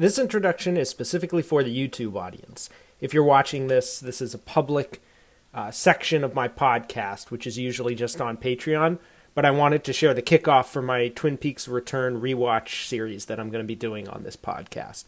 This introduction is specifically for the YouTube audience. If you're watching this is a public section of my podcast, which is usually just on Patreon, but I wanted to share the kickoff for my Twin Peaks Return rewatch series that I'm going to be doing on this podcast.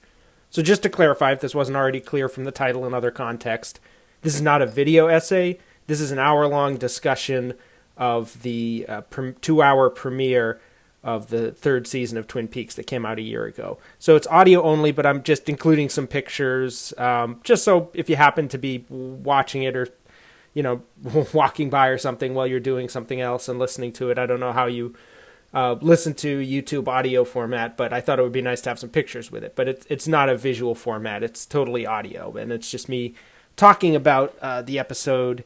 So just to clarify, if this wasn't already clear from the title and other context, this is not a video essay. This is an hour-long discussion of the 2-hour premiere of the third season of Twin Peaks that came out a year ago. So it's audio only, but I'm just including some pictures, just so if you happen to be watching it or, walking by or something while you're doing something else and listening to it. I don't know how you listen to YouTube audio format, but I thought it would be nice to have some pictures with it. But it's not a visual format. It's totally audio, and it's just me talking about the episode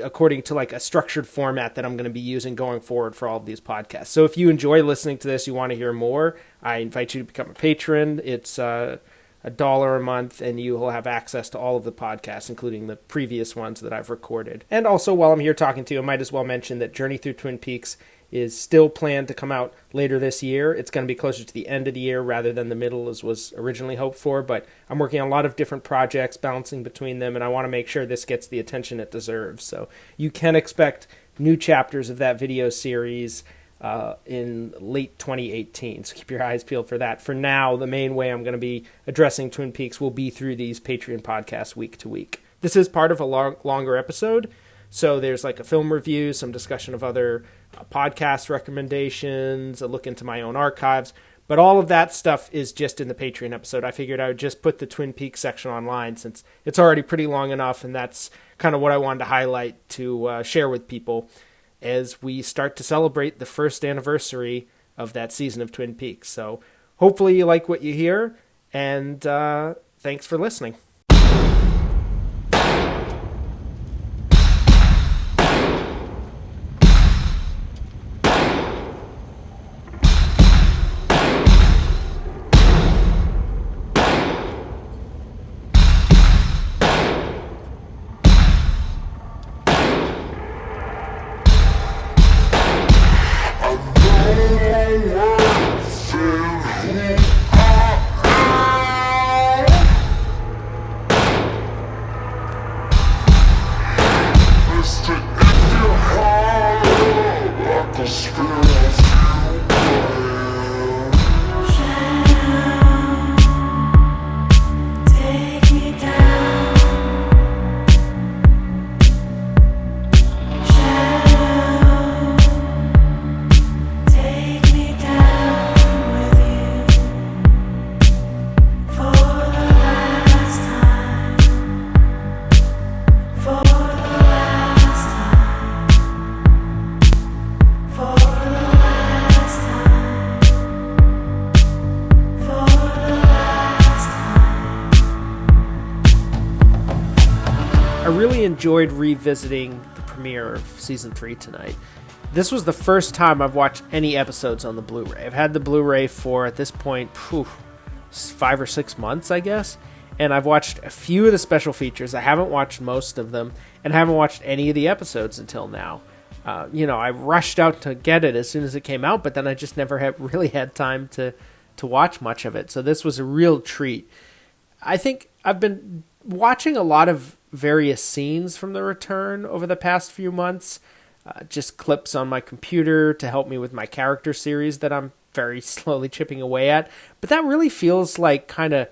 according to like a structured format that I'm going to be using going forward for all of these podcasts. So if you enjoy listening to this, you want to hear more, I invite you to become a patron. It's $1 a month, and you will have access to all of the podcasts, including the previous ones that I've recorded. And also, while I'm here talking to you, I might as well mention that Journey Through Twin Peaks is still planned to come out later this year. It's going to be closer to the end of the year rather than the middle as was originally hoped for, but I'm working on a lot of different projects, balancing between them, and I want to make sure this gets the attention it deserves. So you can expect new chapters of that video series in late 2018, so keep your eyes peeled for that. For now, the main way I'm going to be addressing Twin Peaks will be through these Patreon podcasts week to week. This is part of a longer episode, so there's like a film review, some discussion of other podcast recommendations, a look into my own archives, but all of that stuff is just in the Patreon episode. I figured I would just put the Twin Peaks section online since it's already pretty long enough, and that's kind of what I wanted to highlight to share with people as we start to celebrate the first anniversary of that season of Twin Peaks. So hopefully you like what you hear, and thanks for listening. Enjoyed revisiting the premiere of season 3 tonight. This was the first time I've watched any episodes on the Blu-ray. I've had the Blu-ray for, at this point, 5 or 6 months, I guess, and I've watched a few of the special features. I haven't watched most of them, and haven't watched any of the episodes until now. I rushed out to get it as soon as it came out, but then I just never really had time to watch much of it, so this was a real treat. I think I've been watching a lot of various scenes from the return over the past few months, just clips on my computer to help me with my character series that I'm very slowly chipping away at. But that really feels like kind of,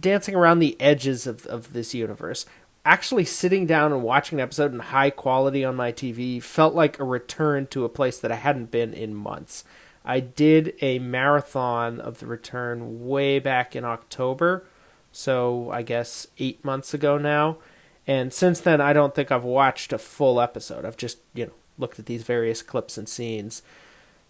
dancing around the edges of this universe. Actually sitting down and watching an episode in high quality on my TV felt like a return to a place that I hadn't been in months. I did a marathon of the return way back in October, so I guess 8 months ago now. And since then, I don't think I've watched a full episode. I've just, looked at these various clips and scenes.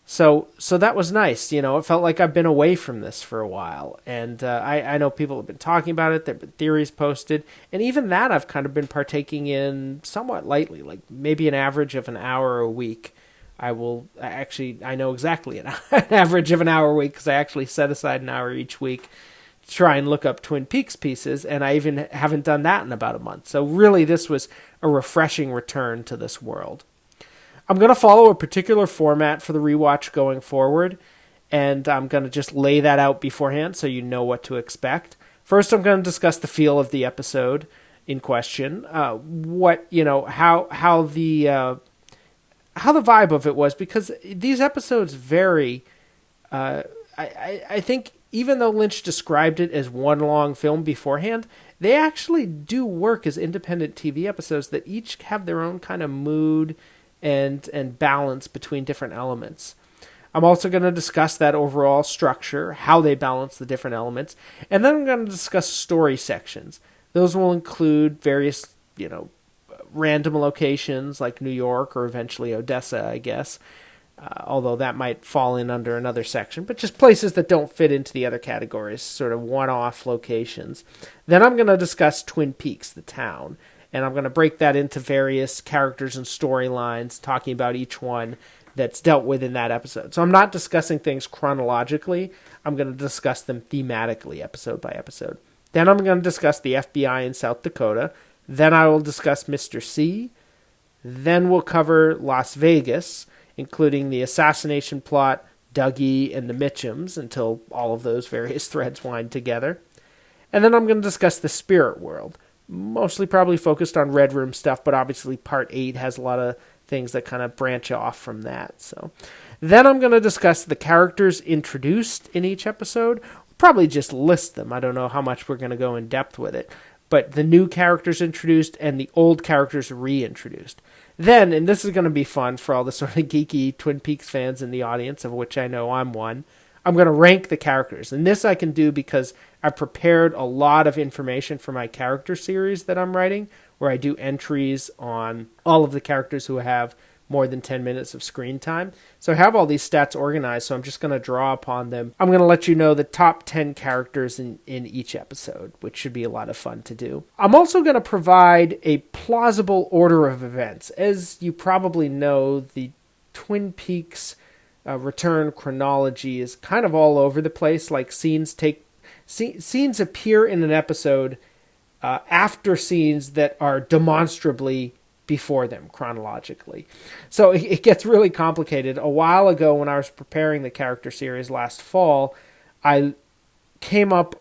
So that was nice. It felt like I've been away from this for a while. And I know people have been talking about it. There have been theories posted. And even that I've kind of been partaking in somewhat lightly, like maybe an average of an hour a week. I know exactly an average of an hour a week because I actually set aside an hour each week try and look up Twin Peaks pieces, and I even haven't done that in about a month. So really, this was a refreshing return to this world. I'm going to follow a particular format for the rewatch going forward, and I'm going to just lay that out beforehand so you know what to expect. First, I'm going to discuss the feel of the episode in question, how the vibe of it was, because these episodes vary. I think even though Lynch described it as one long film beforehand, they actually do work as independent TV episodes that each have their own kind of mood and balance between different elements. I'm also going to discuss that overall structure, how they balance the different elements, and then I'm going to discuss story sections. Those will include various, random locations like New York or eventually Odessa, I guess, although that might fall in under another section, but just places that don't fit into the other categories, sort of one-off locations. Then I'm going to discuss Twin Peaks, the town, and I'm going to break that into various characters and storylines, talking about each one that's dealt with in that episode. So I'm not discussing things chronologically. I'm going to discuss them thematically, episode by episode. Then I'm going to discuss the FBI in South Dakota. Then I will discuss Mr. C. Then we'll cover Las Vegas, including the assassination plot, Dougie, and the Mitchums, until all of those various threads wind together. And then I'm going to discuss the spirit world, mostly probably focused on Red Room stuff, but obviously Part 8 has a lot of things that kind of branch off from that. So then I'm going to discuss the characters introduced in each episode. Probably just list them. I don't know how much we're going to go in depth with it. But the new characters introduced and the old characters reintroduced. Then, and this is going to be fun for all the sort of geeky Twin Peaks fans in the audience, of which I know I'm one, I'm going to rank the characters. And this I can do because I prepared a lot of information for my character series that I'm writing, where I do entries on all of the characters who have more than 10 minutes of screen time. So I have all these stats organized, so I'm just going to draw upon them. I'm going to let you know the top 10 characters in each episode, which should be a lot of fun to do. I'm also going to provide a plausible order of events. As you probably know, the Twin Peaks return chronology is kind of all over the place. Like scenes appear in an episode after scenes that are demonstrably before them chronologically. So it gets really complicated. A while ago, when I was preparing the character series last fall, I came up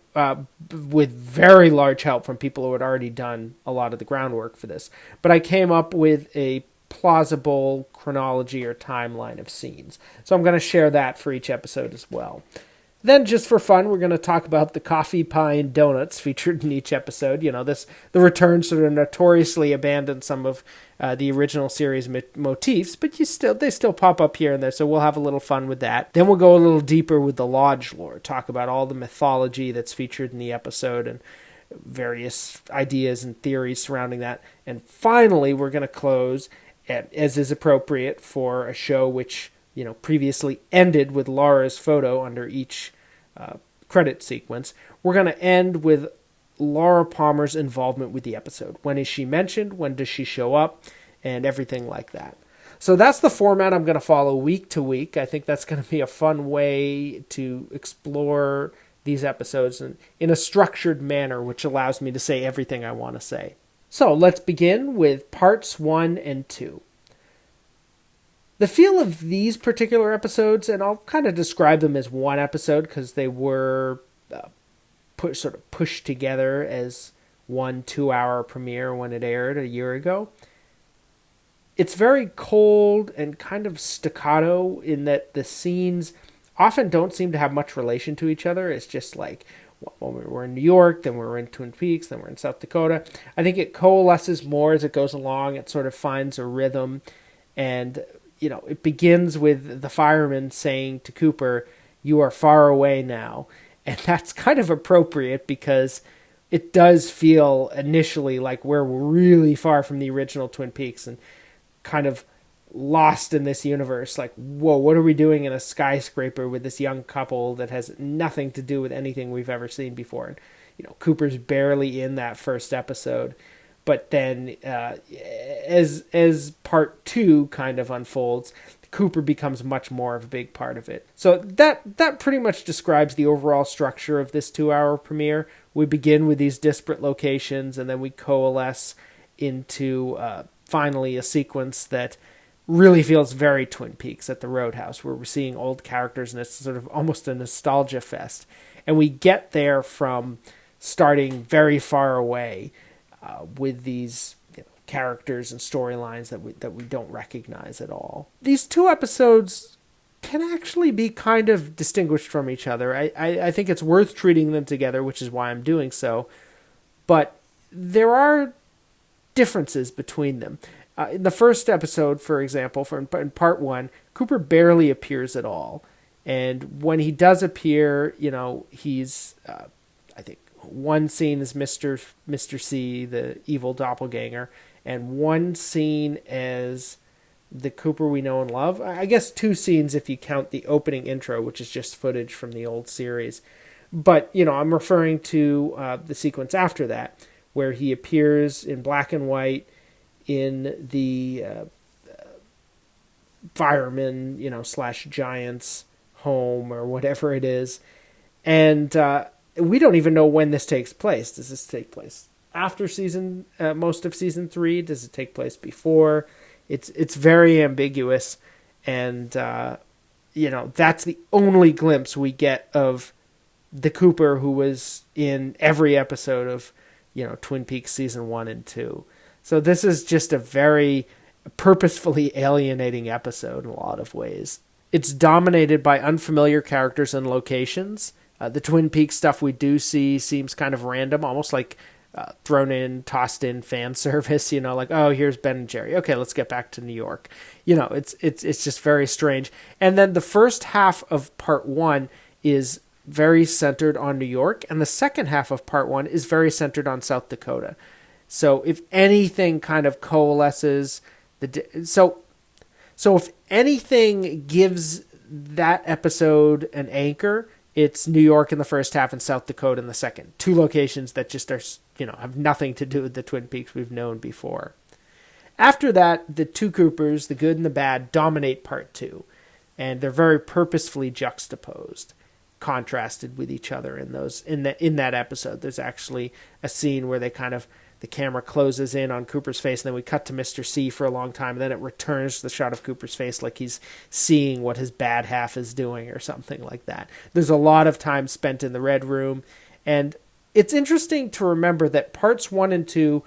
with very large help from people who had already done a lot of the groundwork for this. But I came up with a plausible chronology or timeline of scenes. So I'm going to share that for each episode as well. Then, just for fun, we're going to talk about the coffee, pie, and donuts featured in each episode. The return sort of notoriously abandoned some of the original series motifs, but they still pop up here and there, so we'll have a little fun with that. Then we'll go a little deeper with the Lodge lore, talk about all the mythology that's featured in the episode and various ideas and theories surrounding that. And finally, we're going to close, as is appropriate for a show which previously ended with Laura's photo under each credit sequence. We're going to end with Laura Palmer's involvement with the episode. When is she mentioned? When does she show up? And everything like that. So that's the format I'm going to follow week to week. I think that's going to be a fun way to explore these episodes in a structured manner, which allows me to say everything I want to say. So let's begin with parts 1 and 2. The feel of these particular episodes, and I'll kind of describe them as one episode because they were sort of pushed together as one 2-hour premiere when it aired a year ago. It's very cold and kind of staccato in that the scenes often don't seem to have much relation to each other. It's just like, well, we're in New York, then we're in Twin Peaks, then we're in South Dakota. I think it coalesces more as it goes along. It sort of finds a rhythm, and it begins with the fireman saying to Cooper, "You are far away now." And that's kind of appropriate because it does feel initially like we're really far from the original Twin Peaks and kind of lost in this universe. Like, whoa, what are we doing in a skyscraper with this young couple that has nothing to do with anything we've ever seen before? And, Cooper's barely in that first episode. But then as part 2 kind of unfolds, Cooper becomes much more of a big part of it. So that pretty much describes the overall structure of this 2-hour premiere. We begin with these disparate locations, and then we coalesce into finally a sequence that really feels very Twin Peaks at the Roadhouse, where we're seeing old characters and it's sort of almost a nostalgia fest. And we get there from starting very far away with these characters and storylines that we don't recognize at all. These two episodes can actually be kind of distinguished from each other. I think it's worth treating them together, which is why I'm doing so. But there are differences between them. In the first episode, for example, in part one, Cooper barely appears at all. And when he does appear, he's, I think, one scene is Mr. C, the evil doppelganger, and one scene as the Cooper we know and love. I guess two scenes if you count the opening intro, which is just footage from the old series. But, I'm referring to the sequence after that, where he appears in black and white in the fireman, / giant's home or whatever it is. And we don't even know when this takes place. Does this take place after most of season 3? Does it take place before? It's very ambiguous. And, that's the only glimpse we get of the Cooper who was in every episode of, Twin Peaks season 1 and 2. So this is just a very purposefully alienating episode in a lot of ways. It's dominated by unfamiliar characters and locations. The Twin Peaks stuff we do see seems kind of random, almost like tossed in fan service, like, oh, here's Ben and Jerry. Okay, let's get back to New York. It's just very strange. And then the first half of part 1 is very centered on New York, and the second half of part 1 is very centered on South Dakota. So if anything kind of coalesces, so if anything gives that episode an anchor, it's New York in the first half and South Dakota in the second. Two locations that just are, have nothing to do with the Twin Peaks we've known before. After that, the two Coopers, the good and the bad, dominate part 2, and they're very purposefully juxtaposed, contrasted with each other in that episode. There's actually a scene where the camera closes in on Cooper's face, and then we cut to Mr. C for a long time, and then it returns to the shot of Cooper's face like he's seeing what his bad half is doing or something like that. There's a lot of time spent in the Red Room, and it's interesting to remember that parts 1 and 2,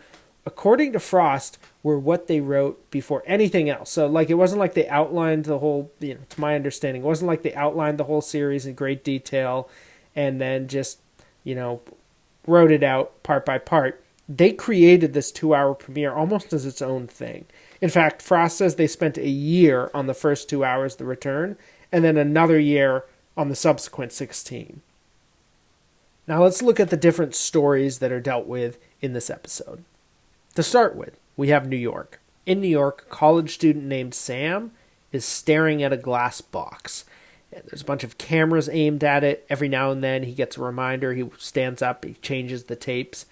according to Frost, were what they wrote before anything else. So, it wasn't like they outlined the whole, to my understanding, it wasn't like they outlined the whole series in great detail and then just, wrote it out part by part. They created this 2-hour premiere almost as its own thing. In fact, Frost says they spent a year on the first 2 hours of the return, and then another year on the subsequent 16. Now let's look at the different stories that are dealt with in this episode. To start with, we have New York. In New York, a college student named Sam is staring at a glass box. There's a bunch of cameras aimed at it. Every now and then he gets a reminder. He stands up, he changes the tapes.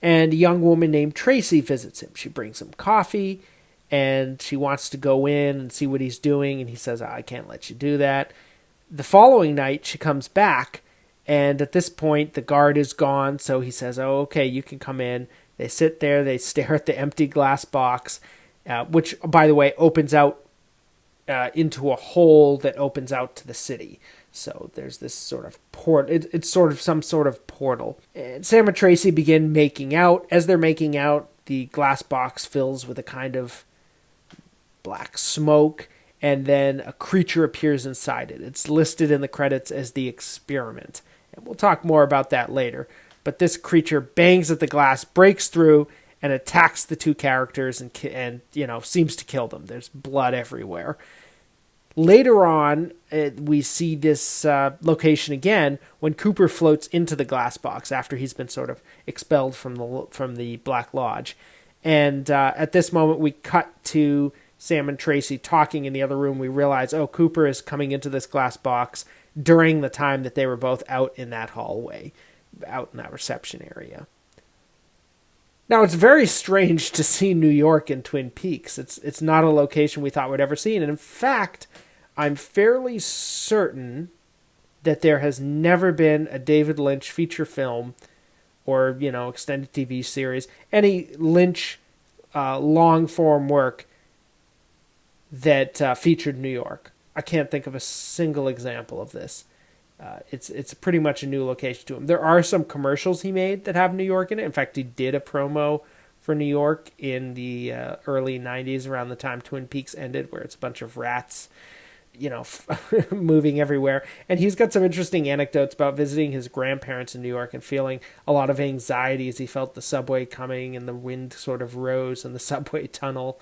And a young woman named Tracy visits him. She brings him coffee, and she wants to go in and see what he's doing, and he says, I can't let you do that. The following night, she comes back, and at this point, the guard is gone, so he says, oh, okay, you can come in. They sit there, they stare at the empty glass box, which, by the way, opens out into a hole that opens out to the city. So there's this sort of it's sort of some sort of portal. And Sam and Tracy begin making out. As they're making out, the glass box fills with a kind of black smoke, and then a creature appears inside it. It's listed in the credits as the Experiment. And we'll talk more about that later. But this creature bangs at the glass, breaks through, and attacks the two characters and seems to kill them. There's blood everywhere. Later on, we see this location again when Cooper floats into the glass box after he's been sort of expelled from the Black Lodge. And at this moment, we cut to Sam and Tracy talking in the other room. We realize, Cooper is coming into this glass box during the time that they were both out in that hallway, out in that reception area. Now, it's very strange to see New York in Twin Peaks. It's not a location we thought we'd ever seen. And in fact, I'm fairly certain that there has never been a David Lynch feature film or, extended TV series, any Lynch long-form work that featured New York. I can't think of a single example of this. It's pretty much a new location to him. There are some commercials he made that have New York in it. In fact, he did a promo for New York in the early 90s, around the time Twin Peaks ended, where it's a bunch of rats, moving everywhere. And he's got some interesting anecdotes about visiting his grandparents in New York and feeling a lot of anxiety as he felt the subway coming and the wind sort of rose in the subway tunnel.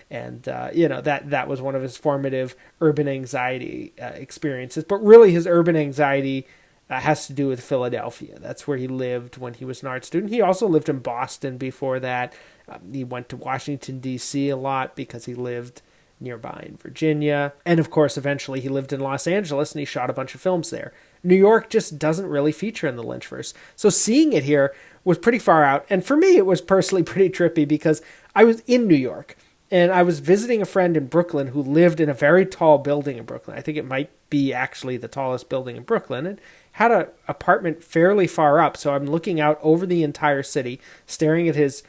And, that was one of his formative urban anxiety experiences. But really his urban anxiety has to do with Philadelphia. That's where he lived when he was an art student. He also lived in Boston before that. He went to Washington, D.C. a lot because he lived nearby in Virginia. And of course, eventually he lived in Los Angeles and he shot a bunch of films there. New York just doesn't really feature in the Lynchverse. So seeing it here was pretty far out. And for me, it was personally pretty trippy because I was in New York and I was visiting a friend in Brooklyn who lived in a very tall building in Brooklyn. I think it might be actually the tallest building in Brooklyn, and had an apartment fairly far up. So I'm looking out over the entire city, staring at his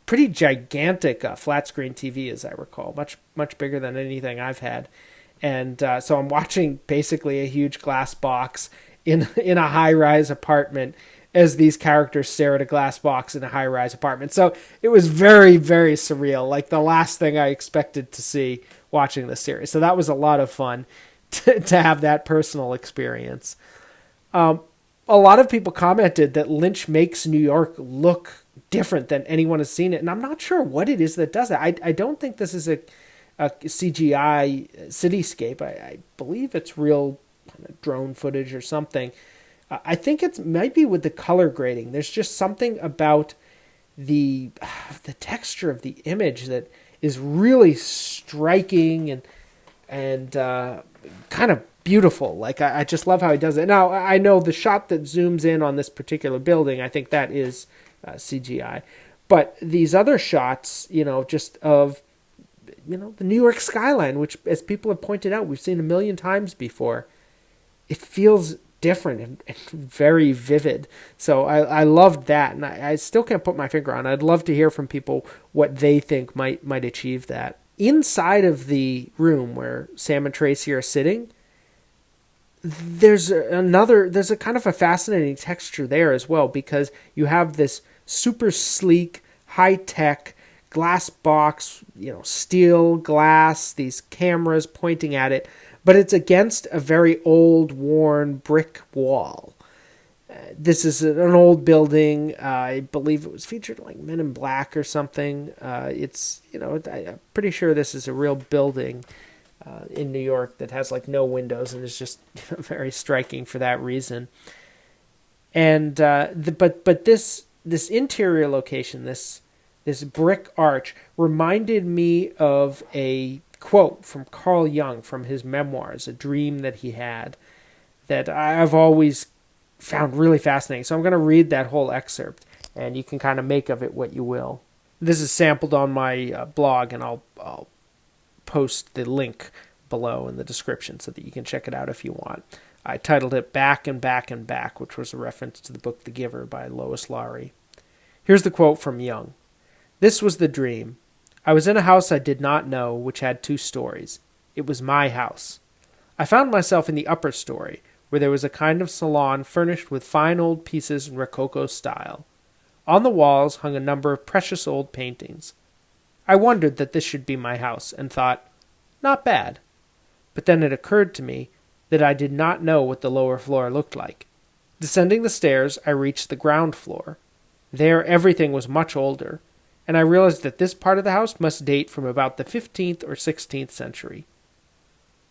pretty gigantic flat screen TV, as I recall, much bigger than anything I've had. And so I'm watching basically a huge glass box in a high-rise apartment as these characters stare at a glass box in a high-rise apartment. So it was very, very surreal, like the last thing I expected to see watching this series. So that was a lot of fun to have that personal experience. A lot of people commented that Lynch makes New York look different than anyone has seen it, and I'm not sure what it is that does it. I don't think this is a CGI cityscape. I believe it's real kind of drone footage or something. I think it might be with the color grading. There's just something about the texture of the image that is really striking and kind of beautiful. Like I just love how he does it. Now I know the shot that zooms in on this particular building, I think that is CGI, but these other shots, just of the New York skyline, which, as people have pointed out, we've seen a million times before, it feels different and very vivid. So I loved that, and I still can't put my finger on it. I'd love to hear from people what they think might achieve that. Inside of the room where Sam and Tracy are sitting, there's a kind of a fascinating texture there as well, because you have this super sleek, high-tech glass box, steel glass, these cameras pointing at it, but it's against a very old, worn brick wall. This is an old building. I believe it was featured like Men in Black or something. I'm pretty sure this is a real building in New York that has like no windows and is just very striking for that reason. And but this interior location, this brick arch, reminded me of a quote from Carl Jung from his memoirs, A Dream That He Had, that I've always found really fascinating. So I'm going to read that whole excerpt, and you can kind of make of it what you will. This is sampled on my blog, and I'll post the link below in the description so that you can check it out if you want. I titled it Back and Back and Back, which was a reference to the book The Giver by Lois Lowry. Here's the quote from Jung. "This was the dream. I was in a house I did not know, which had 2 stories. It was my house. I found myself in the upper story, where there was a kind of salon furnished with fine old pieces in Rococo style. On the walls hung a number of precious old paintings. I wondered that this should be my house, and thought, not bad. But then it occurred to me that I did not know what the lower floor looked like. Descending the stairs, I reached the ground floor. There everything was much older, and I realized that this part of the house must date from about the 15th or 16th century.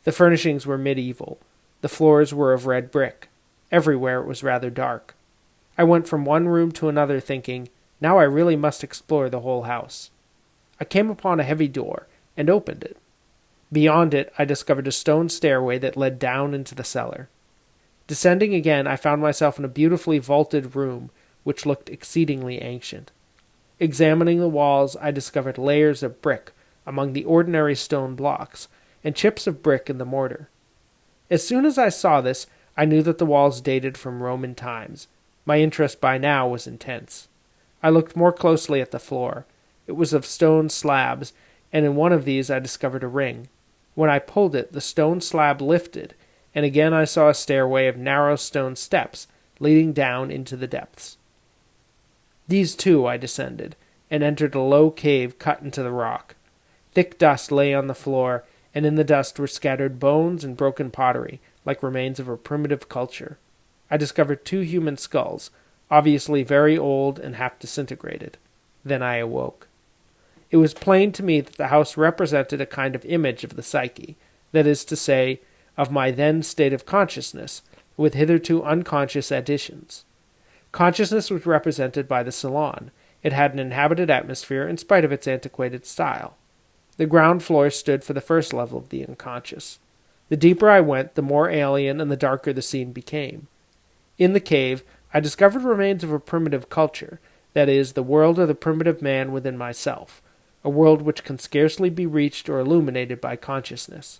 The furnishings were medieval. The floors were of red brick. Everywhere it was rather dark. I went from one room to another thinking, now I really must explore the whole house. I came upon a heavy door, and opened it. Beyond it, I discovered a stone stairway that led down into the cellar. Descending again, I found myself in a beautifully vaulted room, which looked exceedingly ancient. Examining the walls, I discovered layers of brick among the ordinary stone blocks, and chips of brick in the mortar. As soon as I saw this, I knew that the walls dated from Roman times. My interest by now was intense. I looked more closely at the floor. It was of stone slabs, and in one of these I discovered a ring. When I pulled it, the stone slab lifted, and again I saw a stairway of narrow stone steps leading down into the depths. These too I descended, and entered a low cave cut into the rock. Thick dust lay on the floor, and in the dust were scattered bones and broken pottery, like remains of a primitive culture. I discovered 2 human skulls, obviously very old and half disintegrated. Then I awoke. It was plain to me that the house represented a kind of image of the psyche, that is to say, of my then state of consciousness, with hitherto unconscious additions. Consciousness was represented by the salon. It had an inhabited atmosphere in spite of its antiquated style. The ground floor stood for the first level of the unconscious. The deeper I went, the more alien and the darker the scene became. In the cave, I discovered remains of a primitive culture, that is, the world of the primitive man within myself, a world which can scarcely be reached or illuminated by consciousness.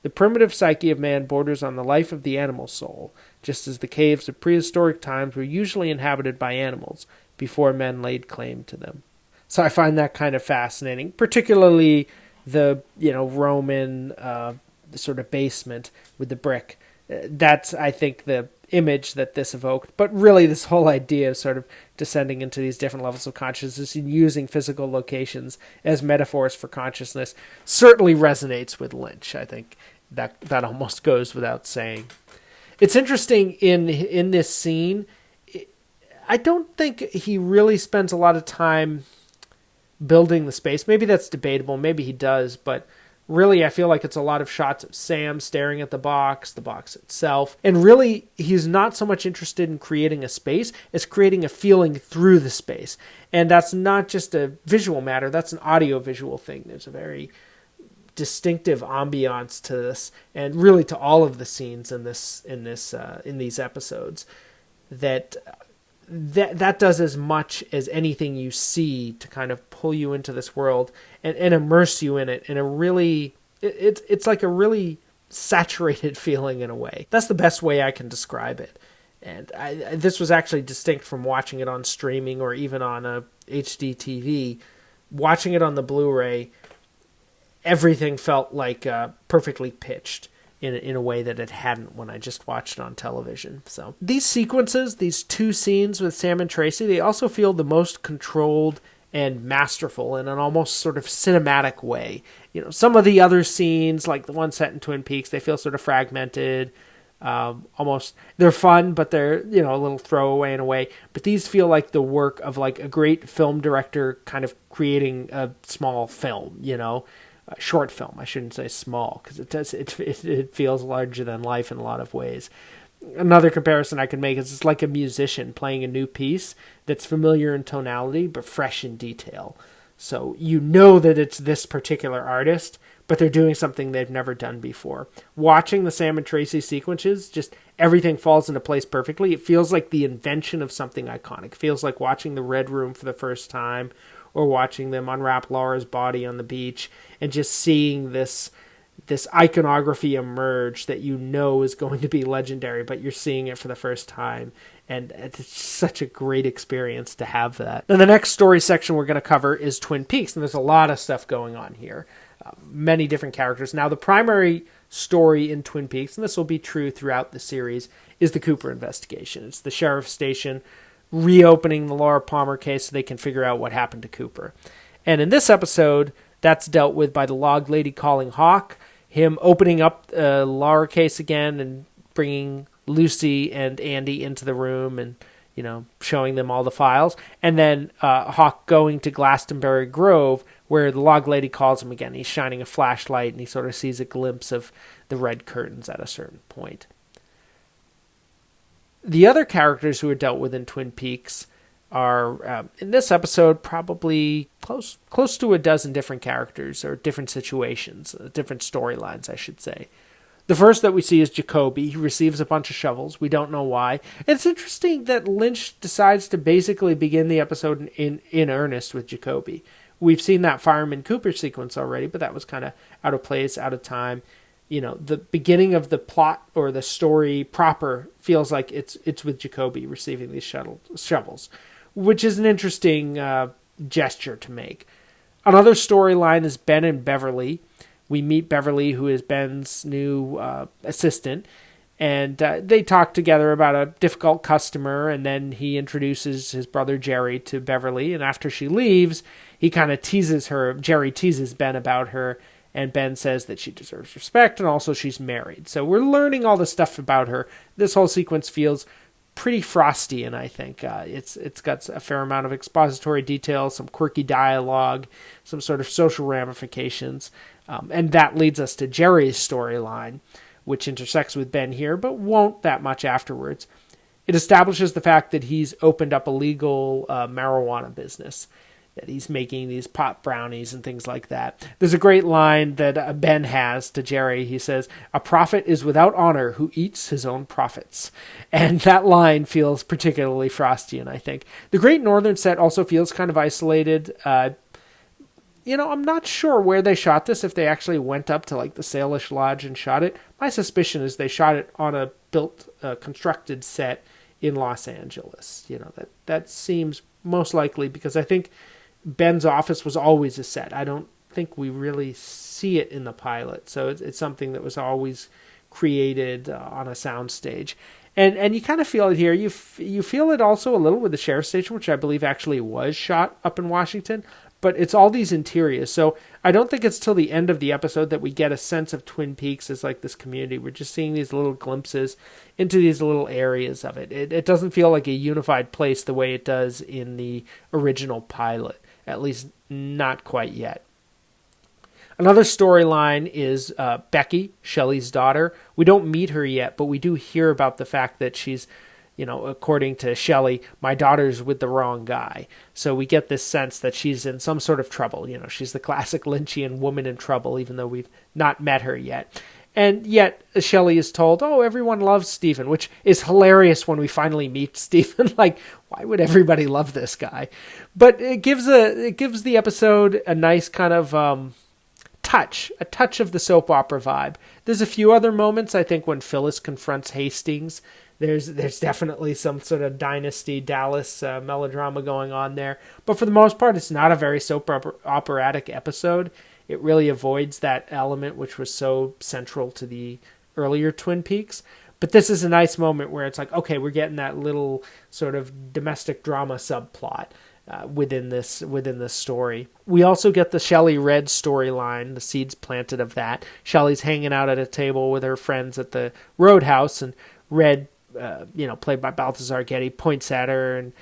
The primitive psyche of man borders on the life of the animal soul, just as the caves of prehistoric times were usually inhabited by animals before men laid claim to them. So I find that kind of fascinating, particularly the Roman sort of basement with the brick. That's, I think, the image that this evoked. But really, this whole idea of sort of descending into these different levels of consciousness and using physical locations as metaphors for consciousness certainly resonates with Lynch. I think that almost goes without saying. It's interesting in this scene. I don't think he really spends a lot of time building the space. Maybe that's debatable. Maybe he does, but really, I feel like it's a lot of shots of Sam staring at the box itself. And really, he's not so much interested in creating a space as creating a feeling through the space. And that's not just a visual matter, that's an audio-visual thing. There's a very distinctive ambiance to this, and really to all of the scenes in these episodes, that does as much as anything you see to kind of pull you into this world and immerse you in it in a really, it's like a really saturated feeling in a way. That's the best way I can describe it. And this was actually distinct from watching it on streaming or even on a HD TV. Watching it on the Blu-ray, everything felt like perfectly pitched in a way that it hadn't when I just watched it on television. So these sequences, these 2 scenes with Sam and Tracy, they also feel the most controlled and masterful in an almost sort of cinematic way. Some of the other scenes, like the one set in Twin Peaks, they feel sort of fragmented. Almost, they're fun, but they're, a little throwaway in a way. But these feel like the work of like a great film director kind of creating a small film, short film. I shouldn't say small, because it feels larger than life in a lot of ways. Another comparison I could make is it's like a musician playing a new piece that's familiar in tonality but fresh in detail. So that it's this particular artist, but they're doing something they've never done before. Watching the Sam and Tracy sequences, just everything falls into place perfectly. It feels like the invention of something iconic. It feels like watching the Red Room for the first time, or watching them unwrap Laura's body on the beach, and just seeing this iconography emerge that is going to be legendary, but you're seeing it for the first time. And it's such a great experience to have that. Now, the next story section we're going to cover is Twin Peaks, and there's a lot of stuff going on here. Many different characters. Now, the primary story in Twin Peaks, and this will be true throughout the series, is the Cooper investigation. It's the sheriff's station reopening the Laura Palmer case so they can figure out what happened to Cooper. And in this episode, that's dealt with by the log lady calling Hawk, him opening up the Laura case again and bringing Lucy and Andy into the room and, showing them all the files. And then Hawk going to Glastonbury Grove, where the log lady calls him again. He's shining a flashlight and he sort of sees a glimpse of the red curtains at a certain point. The other characters who are dealt with in Twin Peaks are, in this episode, probably close to a dozen different characters, or different situations, different storylines, I should say. The first that we see is Jacoby. He receives a bunch of shovels. We don't know why. It's interesting that Lynch decides to basically begin the episode in earnest with Jacoby. We've seen that Fireman Cooper sequence already, but that was kind of out of place, out of time. The beginning of the plot or the story proper feels like it's with Jacoby receiving these shovels, which is an interesting gesture to make. Another storyline is Ben and Beverly. we meet Beverly, who is Ben's new assistant, and they talk together about a difficult customer, and then he introduces his brother Jerry to Beverly, and after she leaves, he kind of teases her. Jerry teases Ben about her, and Ben says that she deserves respect, and also she's married. So we're learning all this stuff about her. This whole sequence feels pretty frosty, and I think it's got a fair amount of expository detail, some quirky dialogue, some sort of social ramifications, and that leads us to Jerry's storyline, which intersects with Ben here, but won't that much afterwards. It establishes the fact that he's opened up a legal marijuana business, that he's making these pot brownies and things like that. There's a great line that Ben has to Jerry. He says, "A prophet is without honor who eats his own profits." And that line feels particularly Frostian, I think. The Great Northern set also feels kind of isolated. I'm not sure where they shot this, if they actually went up to like the Salish Lodge and shot it. My suspicion is they shot it on a constructed set in Los Angeles. That seems most likely, because I think Ben's office was always a set. I don't think we really see it in the pilot, so it's something that was always created on a soundstage. And you kind of feel it here. You feel it also a little with the sheriff's station, which I believe actually was shot up in Washington. But it's all these interiors. So I don't think it's till the end of the episode that we get a sense of Twin Peaks as like this community. We're just seeing these little glimpses into these little areas of it. It doesn't feel like a unified place the way it does in the original pilot, at least not quite yet. Another storyline is Becky, Shelley's daughter. We don't meet her yet, but we do hear about the fact that she's, according to Shelley, my daughter's with the wrong guy. So we get this sense that she's in some sort of trouble. She's the classic Lynchian woman in trouble, even though we've not met her yet. And yet Shelley is told, oh, everyone loves Stephen, which is hilarious when we finally meet Stephen. Like, why would everybody love this guy? But it gives the episode a nice kind of a touch of the soap opera vibe. There's a few other moments, I think, when Phyllis confronts Hastings. There's definitely some sort of Dynasty Dallas melodrama going on there. But for the most part, it's not a very soap operatic episode. It really avoids that element which was so central to the earlier Twin Peaks. But this is a nice moment where it's like, okay, we're getting that little sort of domestic drama subplot within this story. We also get the Shelley Red storyline, the seeds planted of that. Shelley's hanging out at a table with her friends at the Roadhouse, and Red, played by Balthazar Getty, points at her and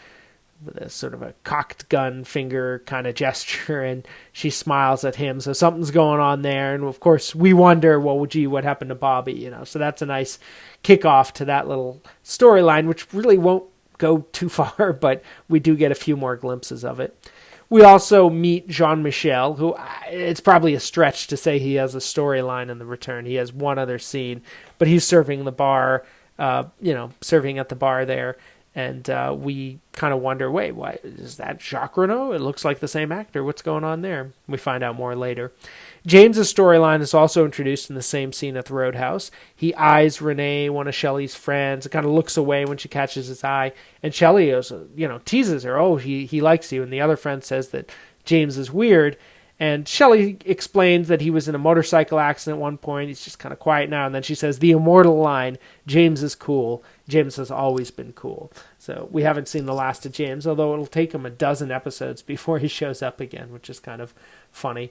with a sort of a cocked gun finger kind of gesture, and she smiles at him. So something's going on there, and of course we wonder, well, gee, what happened to Bobby? So that's a nice kickoff to that little storyline, which really won't go too far, but we do get a few more glimpses of it. We also meet Jean-Michel, who it's probably a stretch to say he has a storyline in The Return. He has one other scene, but he's serving the bar, serving at the bar there. And we kind of wonder, wait, why is that Jacques Renault? It looks like the same actor. What's going on there? We find out more later. James's storyline is also introduced in the same scene at the Roadhouse. He eyes Renee, one of Shelley's friends, and kind of looks away when she catches his eye. And Shelley, teases her, oh, he likes you. And the other friend says that James is weird. And Shelley explains that he was in a motorcycle accident at one point. He's just kind of quiet now. And then she says the immortal line, James is cool. James has always been cool. So we haven't seen the last of James, although it'll take him a dozen episodes before he shows up again, which is kind of funny.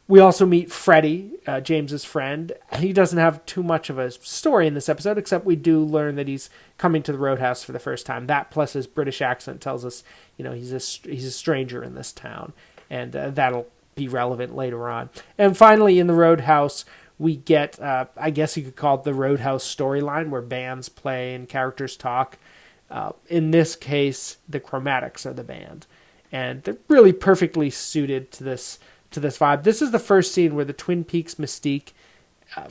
We also meet Freddie, James's friend. He doesn't have too much of a story in this episode, except we do learn that he's coming to the Roadhouse for the first time. That plus his British accent tells us, he's a stranger in this town. And that'll be relevant later on. And finally, in the Roadhouse, we get, I guess you could call it the Roadhouse storyline, where bands play and characters talk. In this case, the Chromatics are the band, and they're really perfectly suited to this vibe. This is the first scene where the Twin Peaks mystique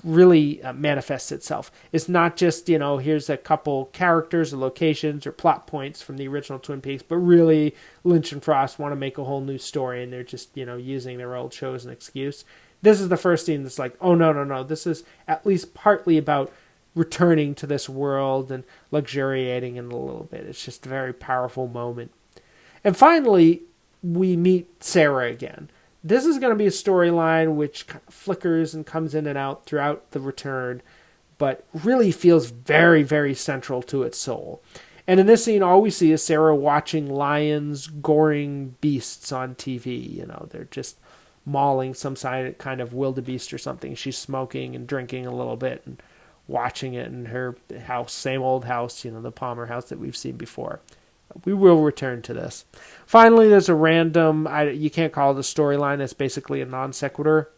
really manifests itself. It's not just, here's a couple characters or locations or plot points from the original Twin Peaks, but really Lynch and Frost want to make a whole new story, and they're just, using their old show as an excuse. This is the first scene that's like, oh, no. This is at least partly about returning to this world and luxuriating in it a little bit. It's just a very powerful moment. And finally, we meet Sarah again. This is going to be a storyline which kind of flickers and comes in and out throughout the return, but really feels very, very central to its soul. And in this scene, all we see is Sarah watching lions goring beasts on TV. You know, they're just mauling some kind of wildebeest or something. She's smoking and drinking a little bit and watching it in her house, same old house, you know, the Palmer house that we've seen before. We will return to this. Finally, there's a random, you can't call it a storyline, it's basically a non sequitur.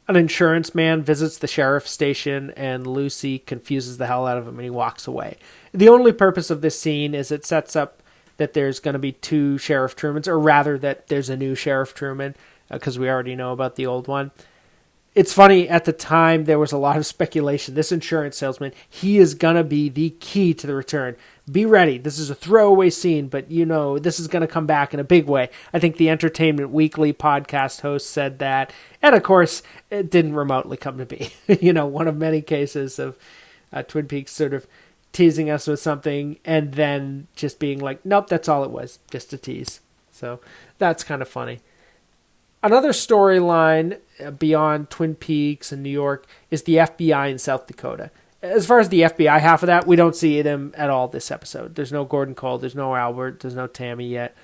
An insurance man visits the sheriff's station and Lucy confuses the hell out of him and he walks away. The only purpose of this scene is it sets up that there's going to be two Sheriff Trumans, or rather that there's a new Sheriff Truman, because we already know about the old one. It's funny, at the time, there was a lot of speculation. This insurance salesman, he is going to be the key to the return. Be ready. This is a throwaway scene, but, you know, this is going to come back in a big way. I think the Entertainment Weekly podcast host said that. And, of course, it didn't remotely come to be. You know, one of many cases of Twin Peaks sort of teasing us with something and then just being like, nope, that's all it was. Just a tease. So that's kind of funny. Another storyline beyond Twin Peaks and New York is the FBI in South Dakota. As far as the FBI half of that, we don't see them at all this episode. There's no Gordon Cole, there's no Albert, there's no Tammy yet.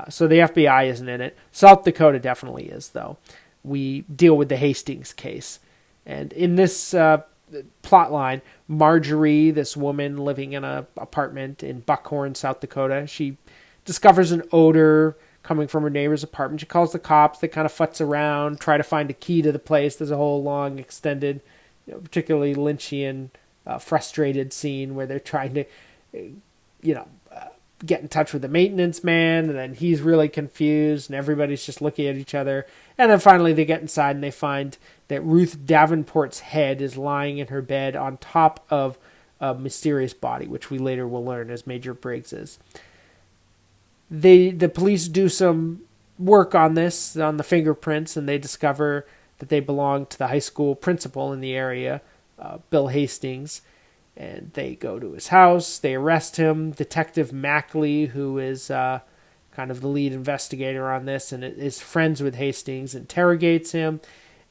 So the FBI isn't in it. South Dakota definitely is, though. We deal with the Hastings case. And in this plot line, Marjorie, this woman living in an apartment in Buckhorn, South Dakota, she discovers an odor coming from her neighbor's apartment. She calls the cops. They kind of futz around, try to find a key to the place. There's a whole long, extended, particularly Lynchian, frustrated scene where they're trying to, get in touch with the maintenance man, and then he's really confused, and everybody's just looking at each other. And then finally they get inside, and they find that Ruth Davenport's head is lying in her bed on top of a mysterious body, which we later will learn is Major Briggs's. The police do some work on this, on the fingerprints, and they discover that they belong to the high school principal in the area, Bill Hastings. And they go to his house, they arrest him. Detective Mackley, who is kind of the lead investigator on this and is friends with Hastings, interrogates him.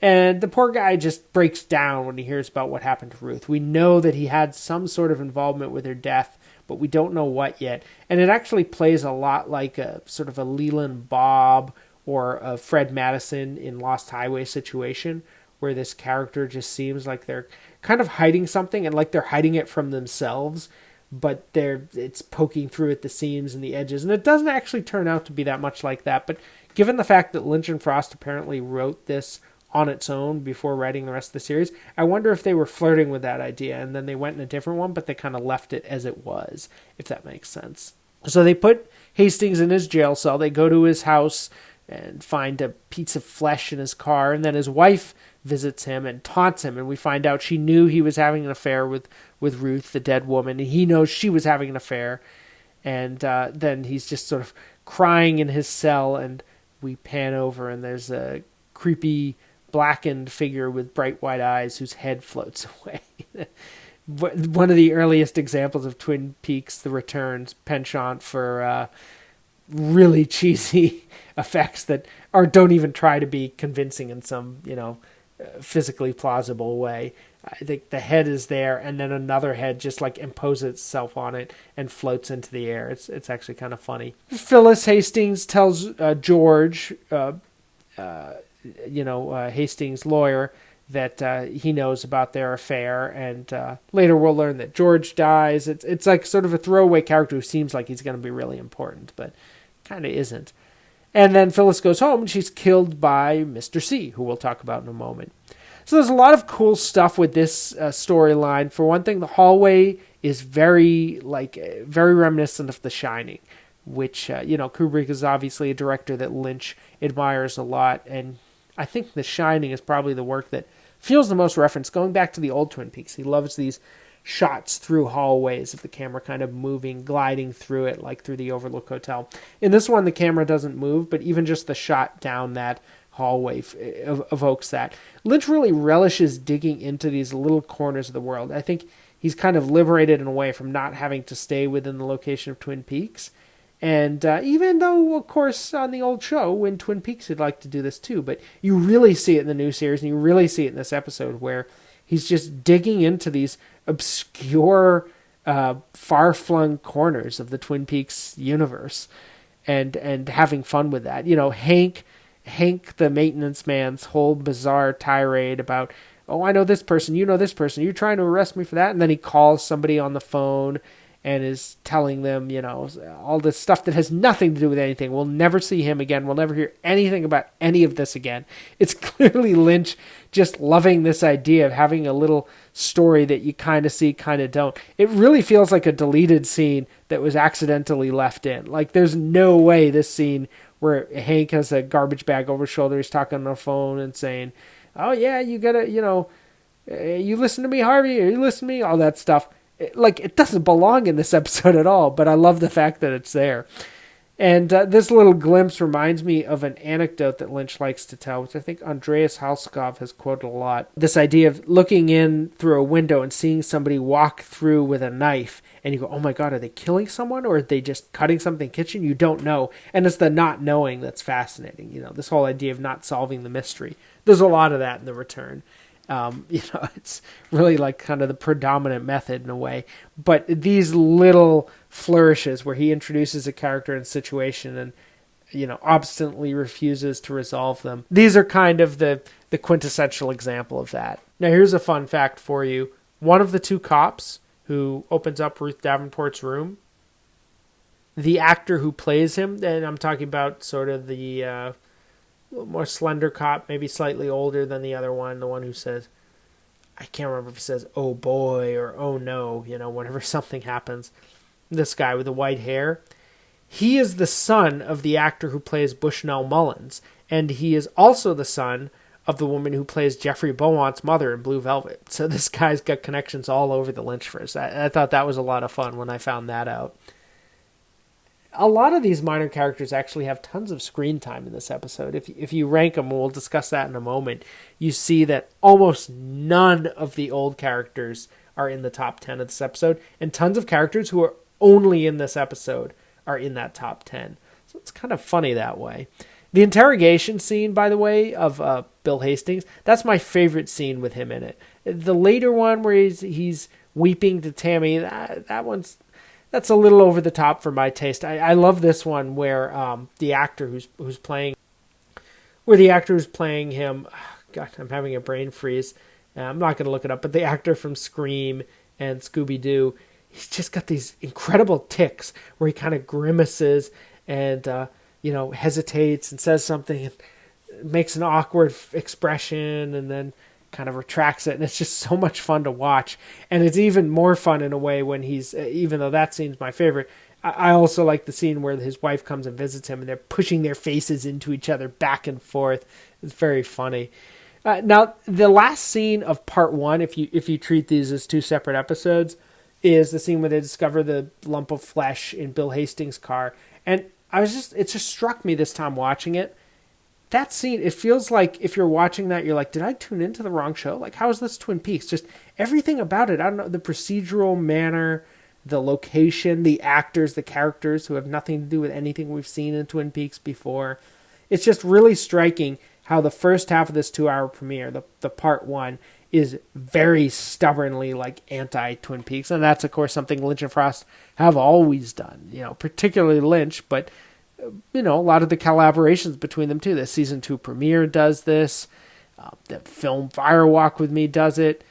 And the poor guy just breaks down when he hears about what happened to Ruth. We know that he had some sort of involvement with her death, but we don't know what yet. And it actually plays a lot like a sort of a Leland Bob or a Fred Madison in Lost Highway situation, where this character just seems like they're kind of hiding something and like they're hiding it from themselves, but it's poking through at the seams and the edges. And it doesn't actually turn out to be that much like that. But given the fact that Lynch and Frost apparently wrote this on its own before writing the rest of the series, I wonder if they were flirting with that idea and then they went in a different one, but they kind of left it as it was, if that makes sense. So they put Hastings in his jail cell. They go to his house and find a piece of flesh in his car, and then his wife visits him and taunts him, and we find out she knew he was having an affair with Ruth, the dead woman, and he knows she was having an affair, and then he's just sort of crying in his cell, and we pan over, and there's a creepy blackened figure with bright white eyes whose head floats away. One of the earliest examples of Twin Peaks: The Return's penchant for really cheesy effects that don't even try to be convincing in some, physically plausible way. I think the head is there, and then another head just like imposes itself on it and floats into the air. It's actually kind of funny. Phyllis Hastings tells George, Hastings' lawyer, that he knows about their affair, and later we'll learn that George dies. It's like sort of a throwaway character who seems like he's going to be really important, but kind of isn't. And then Phyllis goes home, and she's killed by Mr. C, who we'll talk about in a moment. So there's a lot of cool stuff with this storyline. For one thing, the hallway is very reminiscent of The Shining, which, Kubrick is obviously a director that Lynch admires a lot, and I think The Shining is probably the work that feels the most referenced. Going back to the old Twin Peaks, he loves these shots through hallways of the camera kind of moving, gliding through it, like through the Overlook Hotel. In this one, the camera doesn't move, but even just the shot down that hallway evokes that. Lynch really relishes digging into these little corners of the world. I think he's kind of liberated in a way from not having to stay within the location of Twin Peaks, And even though, of course, on the old show, in Twin Peaks, he'd like to do this too, but you really see it in the new series, and you really see it in this episode, where he's just digging into these obscure, far-flung corners of the Twin Peaks universe, and having fun with that. You know, Hank, the maintenance man's whole bizarre tirade about, oh, I know this person, you know this person, you're trying to arrest me for that, and then he calls somebody on the phone and is telling them, you know, all this stuff that has nothing to do with anything. We'll never see him again. We'll never hear anything about any of this again. It's clearly Lynch just loving this idea of having a little story that you kind of see, kind of don't. It really feels like a deleted scene that was accidentally left in. Like, there's no way this scene where Hank has a garbage bag over his shoulder, he's talking on the phone and saying, oh yeah, you gotta, you know, you listen to me, Harvey, or you listen to me, all that stuff. Like, it doesn't belong in this episode at all, but I love the fact that it's there. And this little glimpse reminds me of an anecdote that Lynch likes to tell, which I think Andreas Halskov has quoted a lot. This idea of looking in through a window and seeing somebody walk through with a knife, and you go, oh my God, are they killing someone, or are they just cutting something in the kitchen? You don't know. And it's the not knowing that's fascinating. You know, this whole idea of not solving the mystery. There's a lot of that in The Return. You know, it's really like kind of the predominant method in a way. But these little flourishes where he introduces a character and situation and, you know, obstinately refuses to resolve them, these are kind of the quintessential example of that. Now, here's a fun fact for you. One of the two cops who opens up Ruth Davenport's room, the actor who plays him, and I'm talking about sort of the more slender cop, maybe slightly older than the other one, the one who says, I can't remember if he says, oh boy, or oh no, you know, whenever something happens. This guy with the white hair, he is the son of the actor who plays Bushnell Mullins, and he is also the son of the woman who plays Jeffrey Beaumont's mother in Blue Velvet. So this guy's got connections all over the Lynchverse. I thought that was a lot of fun when I found that out. A lot of these minor characters actually have tons of screen time in this episode. If you rank them, and we'll discuss that in a moment, you see that almost none of the old characters are in the top 10 of this episode, and tons of characters who are only in this episode are in that top 10. So it's kind of funny that way. The interrogation scene, by the way, of Bill Hastings, that's my favorite scene with him in it. The later one where he's weeping to Tammy, that's a little over the top for my taste. I love this one where the actor who's playing him, God, I'm having a brain freeze. I'm not going to look it up, but the actor from Scream and Scooby-Doo, he's just got these incredible tics where he kind of grimaces and hesitates and says something and makes an awkward expression and then kind of retracts it, and it's just so much fun to watch. And it's even more fun in a way when he's, even though that scene's my favorite, I also like the scene where his wife comes and visits him and they're pushing their faces into each other back and forth. It's very funny. Now, the last scene of part one, if you treat these as two separate episodes, is the scene where they discover the lump of flesh in Bill Hastings' car. And it just struck me this time watching it. That scene, it feels like if you're watching that, you're like, did I tune into the wrong show? Like, how is this Twin Peaks? Just everything about it. I don't know, the procedural manner, the location, the actors, the characters who have nothing to do with anything we've seen in Twin Peaks before. It's just really striking how the first half of this 2-hour premiere, the part one, is very stubbornly like anti-Twin Peaks. And that's, of course, something Lynch and Frost have always done, particularly Lynch, but a lot of the collaborations between them too. The season 2 premiere does this. The film Firewalk with Me does it.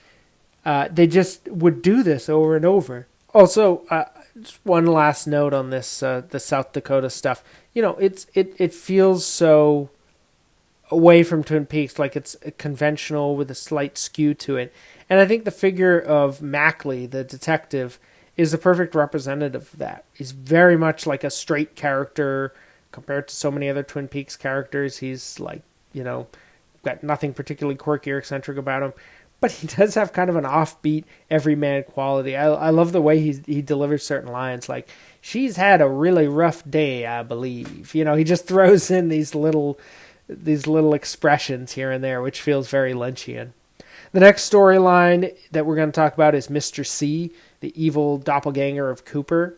They just would do this over and over. Also, just one last note on this, the South Dakota stuff. It feels so away from Twin Peaks, like it's conventional with a slight skew to it. And I think the figure of Mackley, the detective, is the perfect representative of that. He's very much like a straight character compared to so many other Twin Peaks characters. He's like, got nothing particularly quirky or eccentric about him, but he does have kind of an offbeat, everyman quality. I love the way he delivers certain lines, like, she's had a really rough day, I believe. He just throws in these little expressions here and there, which feels very Lynchian. The next storyline that we're going to talk about is Mr. C, the evil doppelganger of Cooper.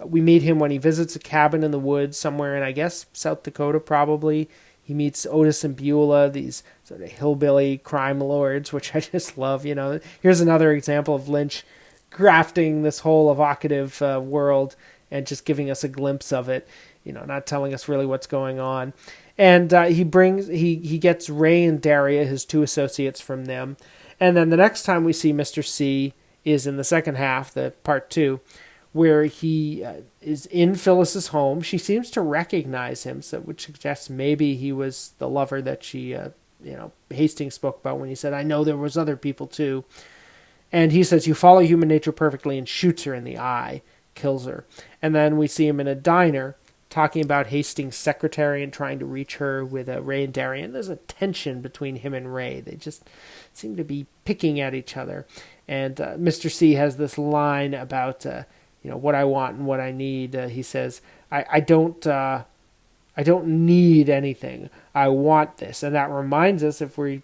We meet him when he visits a cabin in the woods somewhere in, I guess, South Dakota probably. He meets Otis and Beulah, these sort of hillbilly crime lords, which I just love. Here's another example of Lynch grafting this whole evocative world and just giving us a glimpse of it, not telling us really what's going on. And he gets Ray and Daria, his two associates, from them. And then the next time we see Mr. C is in the second half, the part 2, where he is in Phyllis's home. She seems to recognize him, which suggests maybe he was the lover that she, Hastings spoke about when he said, "I know there was other people too." And he says, "You follow human nature perfectly," and shoots her in the eye, kills her. And then we see him in a diner talking about Hastings' secretary and trying to reach her with Ray and Daria. And there's a tension between him and Ray. They just seem to be picking at each other. And Mr. C has this line about, what I want and what I need. He says, I don't need anything. I want this. And that reminds us, if we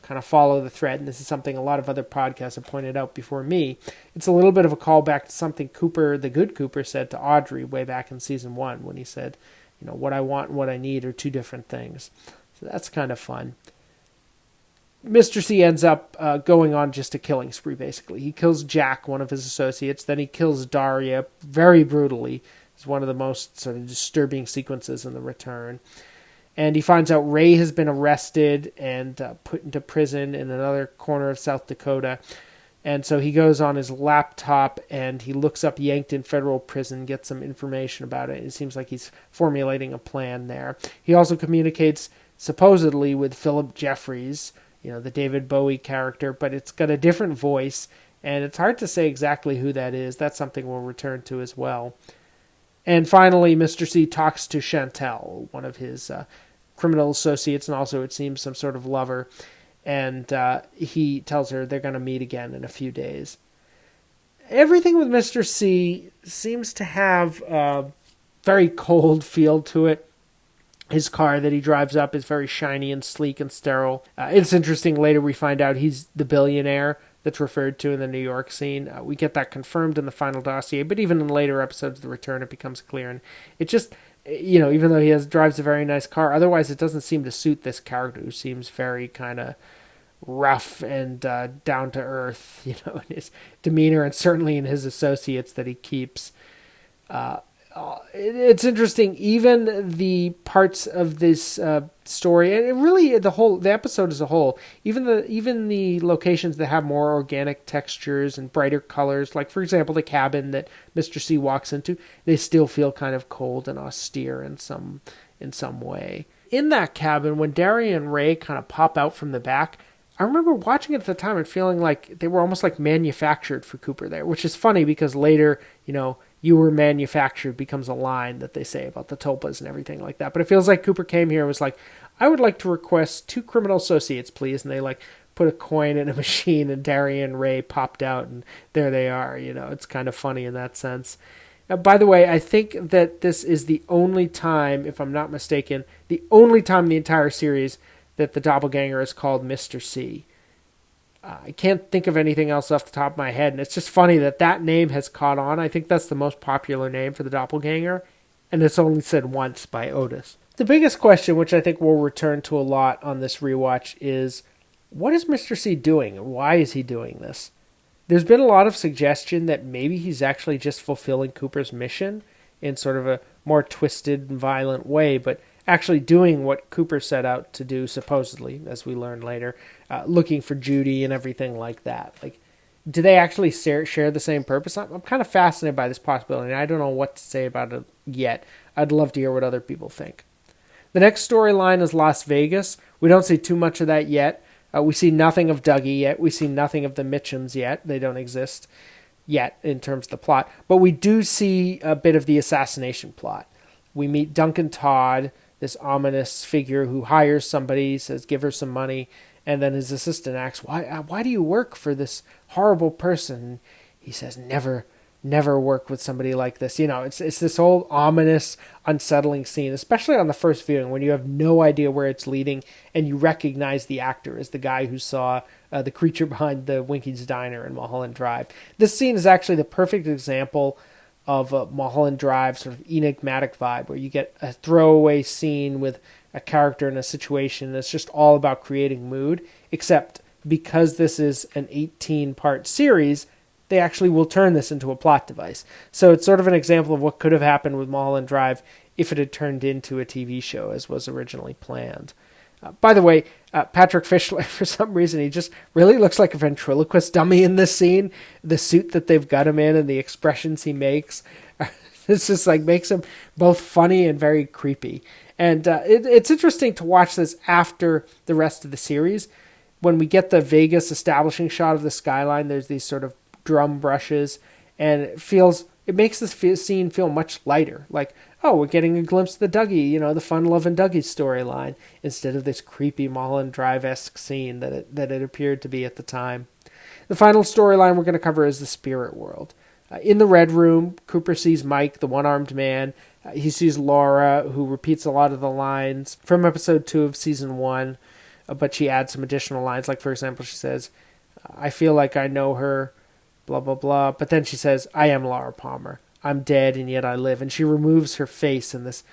kind of follow the thread, and this is something a lot of other podcasts have pointed out before me, it's a little bit of a callback to something Cooper, the good Cooper, said to Audrey way back in season 1 when he said, what I want and what I need are two different things. So that's kind of fun. Mr. C ends up going on just a killing spree, basically. He kills Jack, one of his associates, then he kills Daria very brutally. It's one of the most sort of disturbing sequences in The Return. And he finds out Ray has been arrested and put into prison in another corner of South Dakota. And so he goes on his laptop and he looks up Yankton Federal Prison, gets some information about it. It seems like he's formulating a plan there. He also communicates supposedly with Philip Jeffries, the David Bowie character, but it's got a different voice, and it's hard to say exactly who that is. That's something we'll return to as well. And finally, Mr. C talks to Chantel, one of his criminal associates, and also, it seems, some sort of lover, and he tells her they're going to meet again in a few days. Everything with Mr. C seems to have a very cold feel to it. His car that he drives up is very shiny and sleek and sterile. It's interesting, later we find out he's the billionaire that's referred to in the New York scene. We get that confirmed in the final dossier, but even in later episodes of The Return, it becomes clear. And it just, even though he drives a very nice car, otherwise it doesn't seem to suit this character, who seems very kind of rough and down to earth, in his demeanor, and certainly in his associates that he keeps. It's interesting, even the parts of this story, and really the episode as a whole, even the locations that have more organic textures and brighter colors, like for example the cabin that Mr. C walks into, they still feel kind of cold and austere in some way. In that cabin, when Daria and Ray kind of pop out from the back, I remember watching it at the time and feeling like they were almost like manufactured for Cooper there, which is funny because later, "you were manufactured" becomes a line that they say about the Tulpas and everything like that. But it feels like Cooper came here and was like, "I would like to request 2 criminal associates, please." And they put a coin in a machine, and Daria and Ray popped out, and there they are. It's kind of funny in that sense. By the way, I think that this is the only time, if I'm not mistaken, the only time in the entire series that the doppelganger is called Mr. C. I can't think of anything else off the top of my head, and it's just funny that name has caught on. I think that's the most popular name for the doppelganger, and it's only said once by Otis. The biggest question, which I think we'll return to a lot on this rewatch, is what is Mr. C doing, and why is he doing this? There's been a lot of suggestion that maybe he's actually just fulfilling Cooper's mission in sort of a more twisted and violent way, but actually doing what Cooper set out to do, supposedly, as we learn later, looking for Judy and everything like that. Do they actually share the same purpose? I'm kind of fascinated by this possibility, and I don't know what to say about it yet. I'd love to hear what other people think. The next storyline is Las Vegas. We don't see too much of that yet. We see nothing of Dougie yet. We see nothing of the Mitchums yet. They don't exist yet in terms of the plot. But we do see a bit of the assassination plot. We meet Duncan Todd, this ominous figure who hires somebody, says give her some money, and then his assistant asks, why do you work for this horrible person? He says, never work with somebody like this. It's this whole ominous, unsettling scene, especially on the first viewing when you have no idea where it's leading and you recognize the actor as the guy who saw the creature behind the Winky's Diner in Mulholland Drive. This scene is actually the perfect example of a Mulholland Drive sort of enigmatic vibe, where you get a throwaway scene with a character in a situation that's just all about creating mood, except because this is an 18-part series, they actually will turn this into a plot device. So it's sort of an example of what could have happened with Mulholland Drive if it had turned into a TV show as was originally planned. By the way, Patrick Fischler, for some reason, he just really looks like a ventriloquist dummy in this scene. The suit that they've got him in and the expressions he makes, it's just like makes him both funny and very creepy. And it's interesting to watch this after the rest of the series. When we get the Vegas establishing shot of the skyline, there's these sort of drum brushes, and it makes this scene feel much lighter. Like, oh, we're getting a glimpse of the Dougie, the fun-loving Dougie storyline, instead of this creepy Mulholland Drive-esque scene that it appeared to be at the time. The final storyline we're going to cover is the spirit world. In the Red Room, Cooper sees Mike, the one-armed man. He sees Laura, who repeats a lot of the lines from episode 2 of season 1, but she adds some additional lines. Like, for example, she says, I feel like I know her, blah, blah, blah. But then she says, I am Laura Palmer. I'm dead and yet I live. And she removes her face and this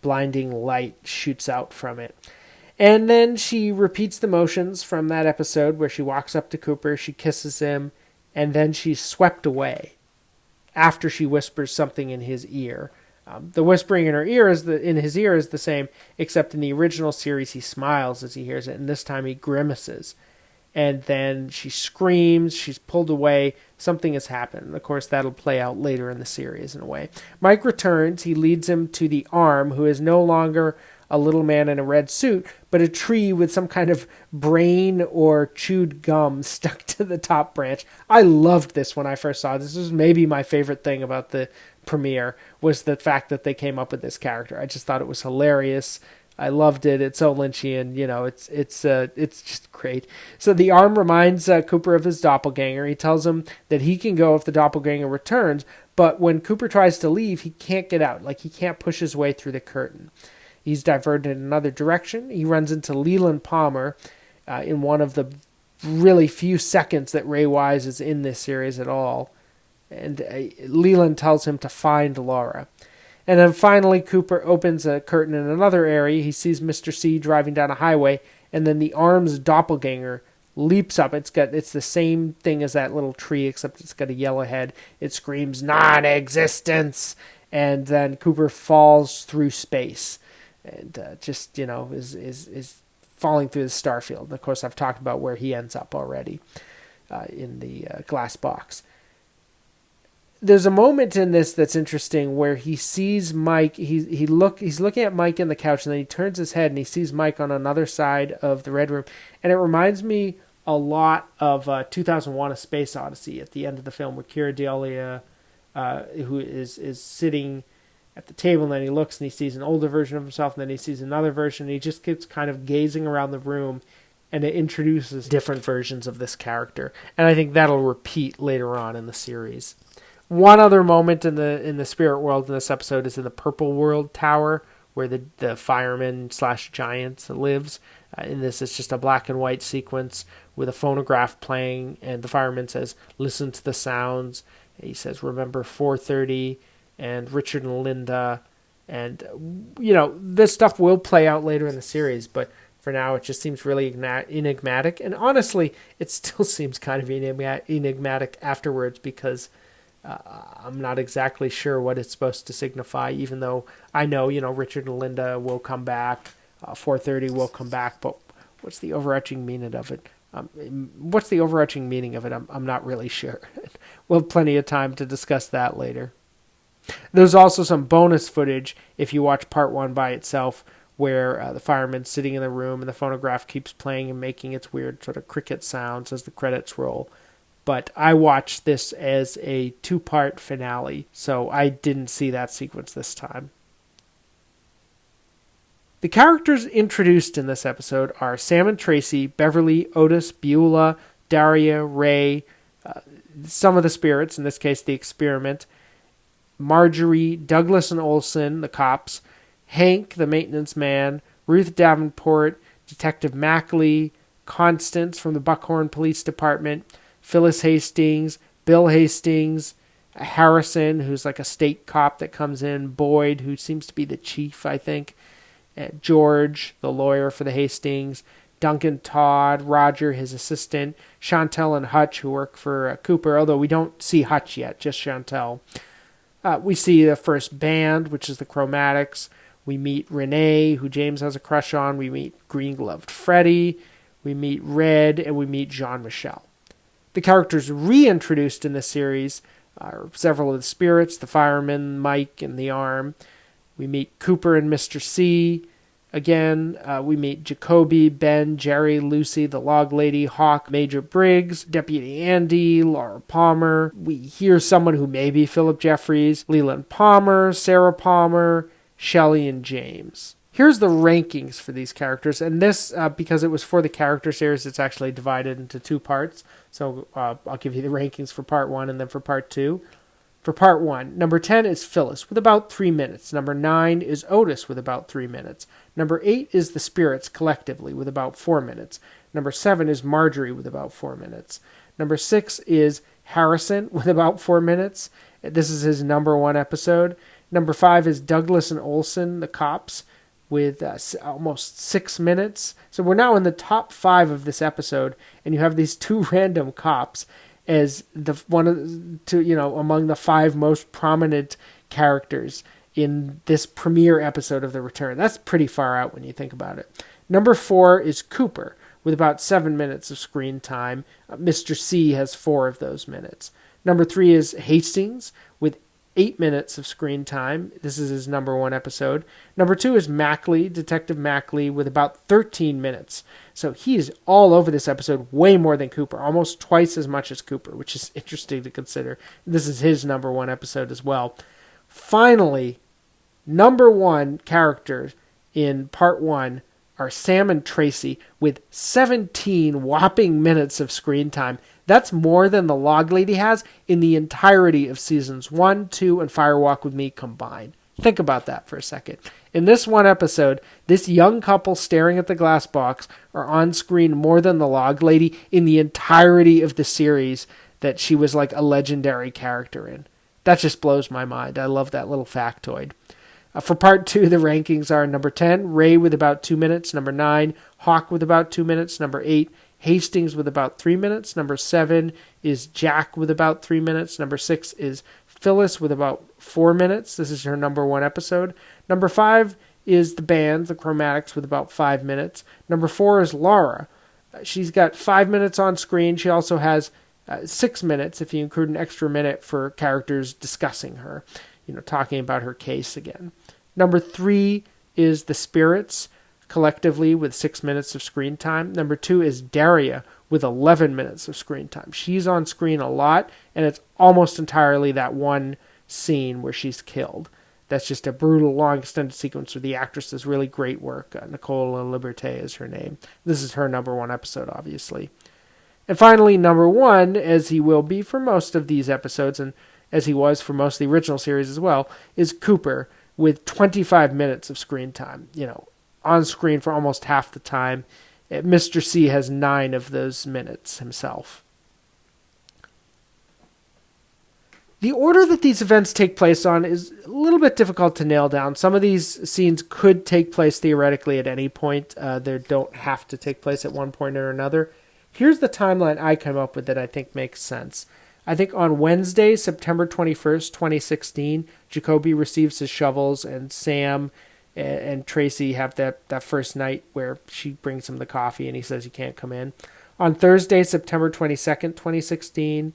blinding light shoots out from it. And then she repeats the motions from that episode where she walks up to Cooper, she kisses him, and then she's swept away after she whispers something in his ear. The whispering in his ear is the same, except in the original series he smiles as he hears it, and this time he grimaces. And then she screams, she's pulled away, something has happened. Of course, that'll play out later in the series in a way. Mike returns, he leads him to the arm, who is no longer a little man in a red suit, but a tree with some kind of brain or chewed gum stuck to the top branch. I loved this when I first saw it. This was maybe my favorite thing about the premiere, was the fact that they came up with this character. I just thought it was hilarious. I loved it. It's so Lynchian, it's just great. So the arm reminds Cooper of his doppelganger. He tells him that he can go if the doppelganger returns, but when Cooper tries to leave, he can't get out. Like, he can't push his way through the curtain. He's diverted in another direction. He runs into Leland Palmer in one of the really few seconds that Ray Wise is in this series at all. And Leland tells him to find Laura. And then finally, Cooper opens a curtain in another area. He sees Mr. C driving down a highway, and then the arm's doppelganger leaps up. It's the same thing as that little tree, except it's got a yellow head. It screams non-existence, and then Cooper falls through space, and is falling through the starfield. And of course, I've talked about where he ends up already in the glass box. There's a moment in this that's interesting where he sees Mike. He's looking at Mike in the couch, and then he turns his head and he sees Mike on another side of the Red Room, and it reminds me a lot of 2001: A Space Odyssey at the end of the film, where Keira Delia, who is sitting at the table, and then he looks and he sees an older version of himself, and then he sees another version, and he just keeps kind of gazing around the room, and it introduces different versions of this character, and I think that'll repeat later on in the series. One other moment in the spirit world in this episode is in the Purple World Tower, where the fireman / giant lives. In this, it's just a black and white sequence with a phonograph playing, and the fireman says, "Listen to the sounds." He says, "Remember 4:30," and Richard and Linda. And, this stuff will play out later in the series, but for now it just seems really enigmatic. And honestly, it still seems kind of enigmatic afterwards, because I'm not exactly sure what it's supposed to signify, even though I know, Richard and Linda will come back, 4:30 will come back, but what's the overarching meaning of it? I'm not really sure. We'll have plenty of time to discuss that later. There's also some bonus footage, if you watch part 1 by itself, where the fireman's sitting in the room and the phonograph keeps playing and making its weird sort of cricket sounds as the credits roll. But I watched this as a 2-part finale, so I didn't see that sequence this time. The characters introduced in this episode are Sam and Tracy, Beverly, Otis, Beulah, Daria, Ray, some of the spirits, in this case the experiment, Marjorie, Douglas and Olson, the cops, Hank, the maintenance man, Ruth Davenport, Detective Mackley, Constance from the Buckhorn Police Department, Phyllis Hastings, Bill Hastings, Harrison, who's like a state cop that comes in, Boyd, who seems to be the chief, I think, George, the lawyer for the Hastings, Duncan Todd, Roger, his assistant, Chantel and Hutch, who work for Cooper, although we don't see Hutch yet, just Chantel. We see the first band, which is the Chromatics. We meet Renee, who James has a crush on. We meet Green-Gloved Freddy. We meet Red, and we meet Jean-Michel. The characters reintroduced in this series are several of the spirits, the fireman, Mike, and the arm. We meet Cooper and Mr. C. Again, we meet Jacoby, Ben, Jerry, Lucy, the log lady, Hawk, Major Briggs, Deputy Andy, Laura Palmer. We hear someone who may be Philip Jeffries, Leland Palmer, Sarah Palmer, Shelley, and James. Here's the rankings for these characters, and this, because it was for the character series, it's actually divided into 2 parts. So I'll give you the rankings for part 1 and then for part 2. For part 1, number 10 is Phyllis with about 3 minutes. Number 9 is Otis with about 3 minutes. Number 8 is the Spirits collectively with about 4 minutes. Number 7 is Marjorie with about 4 minutes. Number 6 is Harrison with about 4 minutes. This is his number 1 episode. Number 5 is Douglas and Olson, the cops, with almost 6 minutes. So we're now in the top 5 of this episode, and you have these 2 random cops as among the 5 most prominent characters in this premiere episode of The Return. That's pretty far out when you think about it. Number 4 is Cooper with about 7 minutes of screen time. Mr. C has 4 of those minutes. Number 3 is Hastings with 8 minutes of screen time. This is his number 1 episode. Number 2 is Mackley, Detective Mackley, with about 13 minutes. So he is all over this episode, way more than Cooper, almost twice as much as Cooper, which is interesting to consider. This is his number 1 episode as well. Finally, number 1 characters in part 1 are Sam and Tracy with 17 whopping minutes of screen time. That's more than the Log Lady has in the entirety of seasons 1, 2, and Fire Walk with Me combined. Think about that for a second. In this 1 episode, this young couple staring at the glass box are on screen more than the Log Lady in the entirety of the series that she was like a legendary character in. That just blows my mind. I love that little factoid. For part 2, the rankings are number 10, Ray with about 2 minutes. Number 9, Hawk with about 2 minutes. Number 8, Hastings with about 3 minutes. Number 7 is Jack with about 3 minutes. Number 6 is Phyllis with about 4 minutes. This is her number 1 episode. Number 5 is the band, the Chromatics, with about 5 minutes. Number 4 is Laura. She's got 5 minutes on screen. She also has 6 minutes, if you include an extra minute for characters discussing her, talking about her case again. Number 3 is the Spirits, collectively with 6 minutes of screen time. Number 2 is Daria with 11 minutes of screen time. She's on screen a lot, and it's almost entirely that one scene where she's killed. That's just a brutal, long, extended sequence where the actress does really great work. Nicola Liberté is her name. This is her number 1 episode, obviously. And finally, number 1, as he will be for most of these episodes, and as he was for most of the original series as well, is Cooper with 25 minutes of screen time. On screen for almost half the time. Mr. C has 9 of those minutes himself. The order that these events take place on is a little bit difficult to nail down. Some of these scenes could take place theoretically at any point. They don't have to take place at one point or another. Here's the timeline I come up with that I think makes sense. I think on Wednesday, September 21st, 2016, Jacoby receives his shovels, and Sam and Tracy have that first night where she brings him the coffee and he says he can't come in. On Thursday, September 22nd, 2016,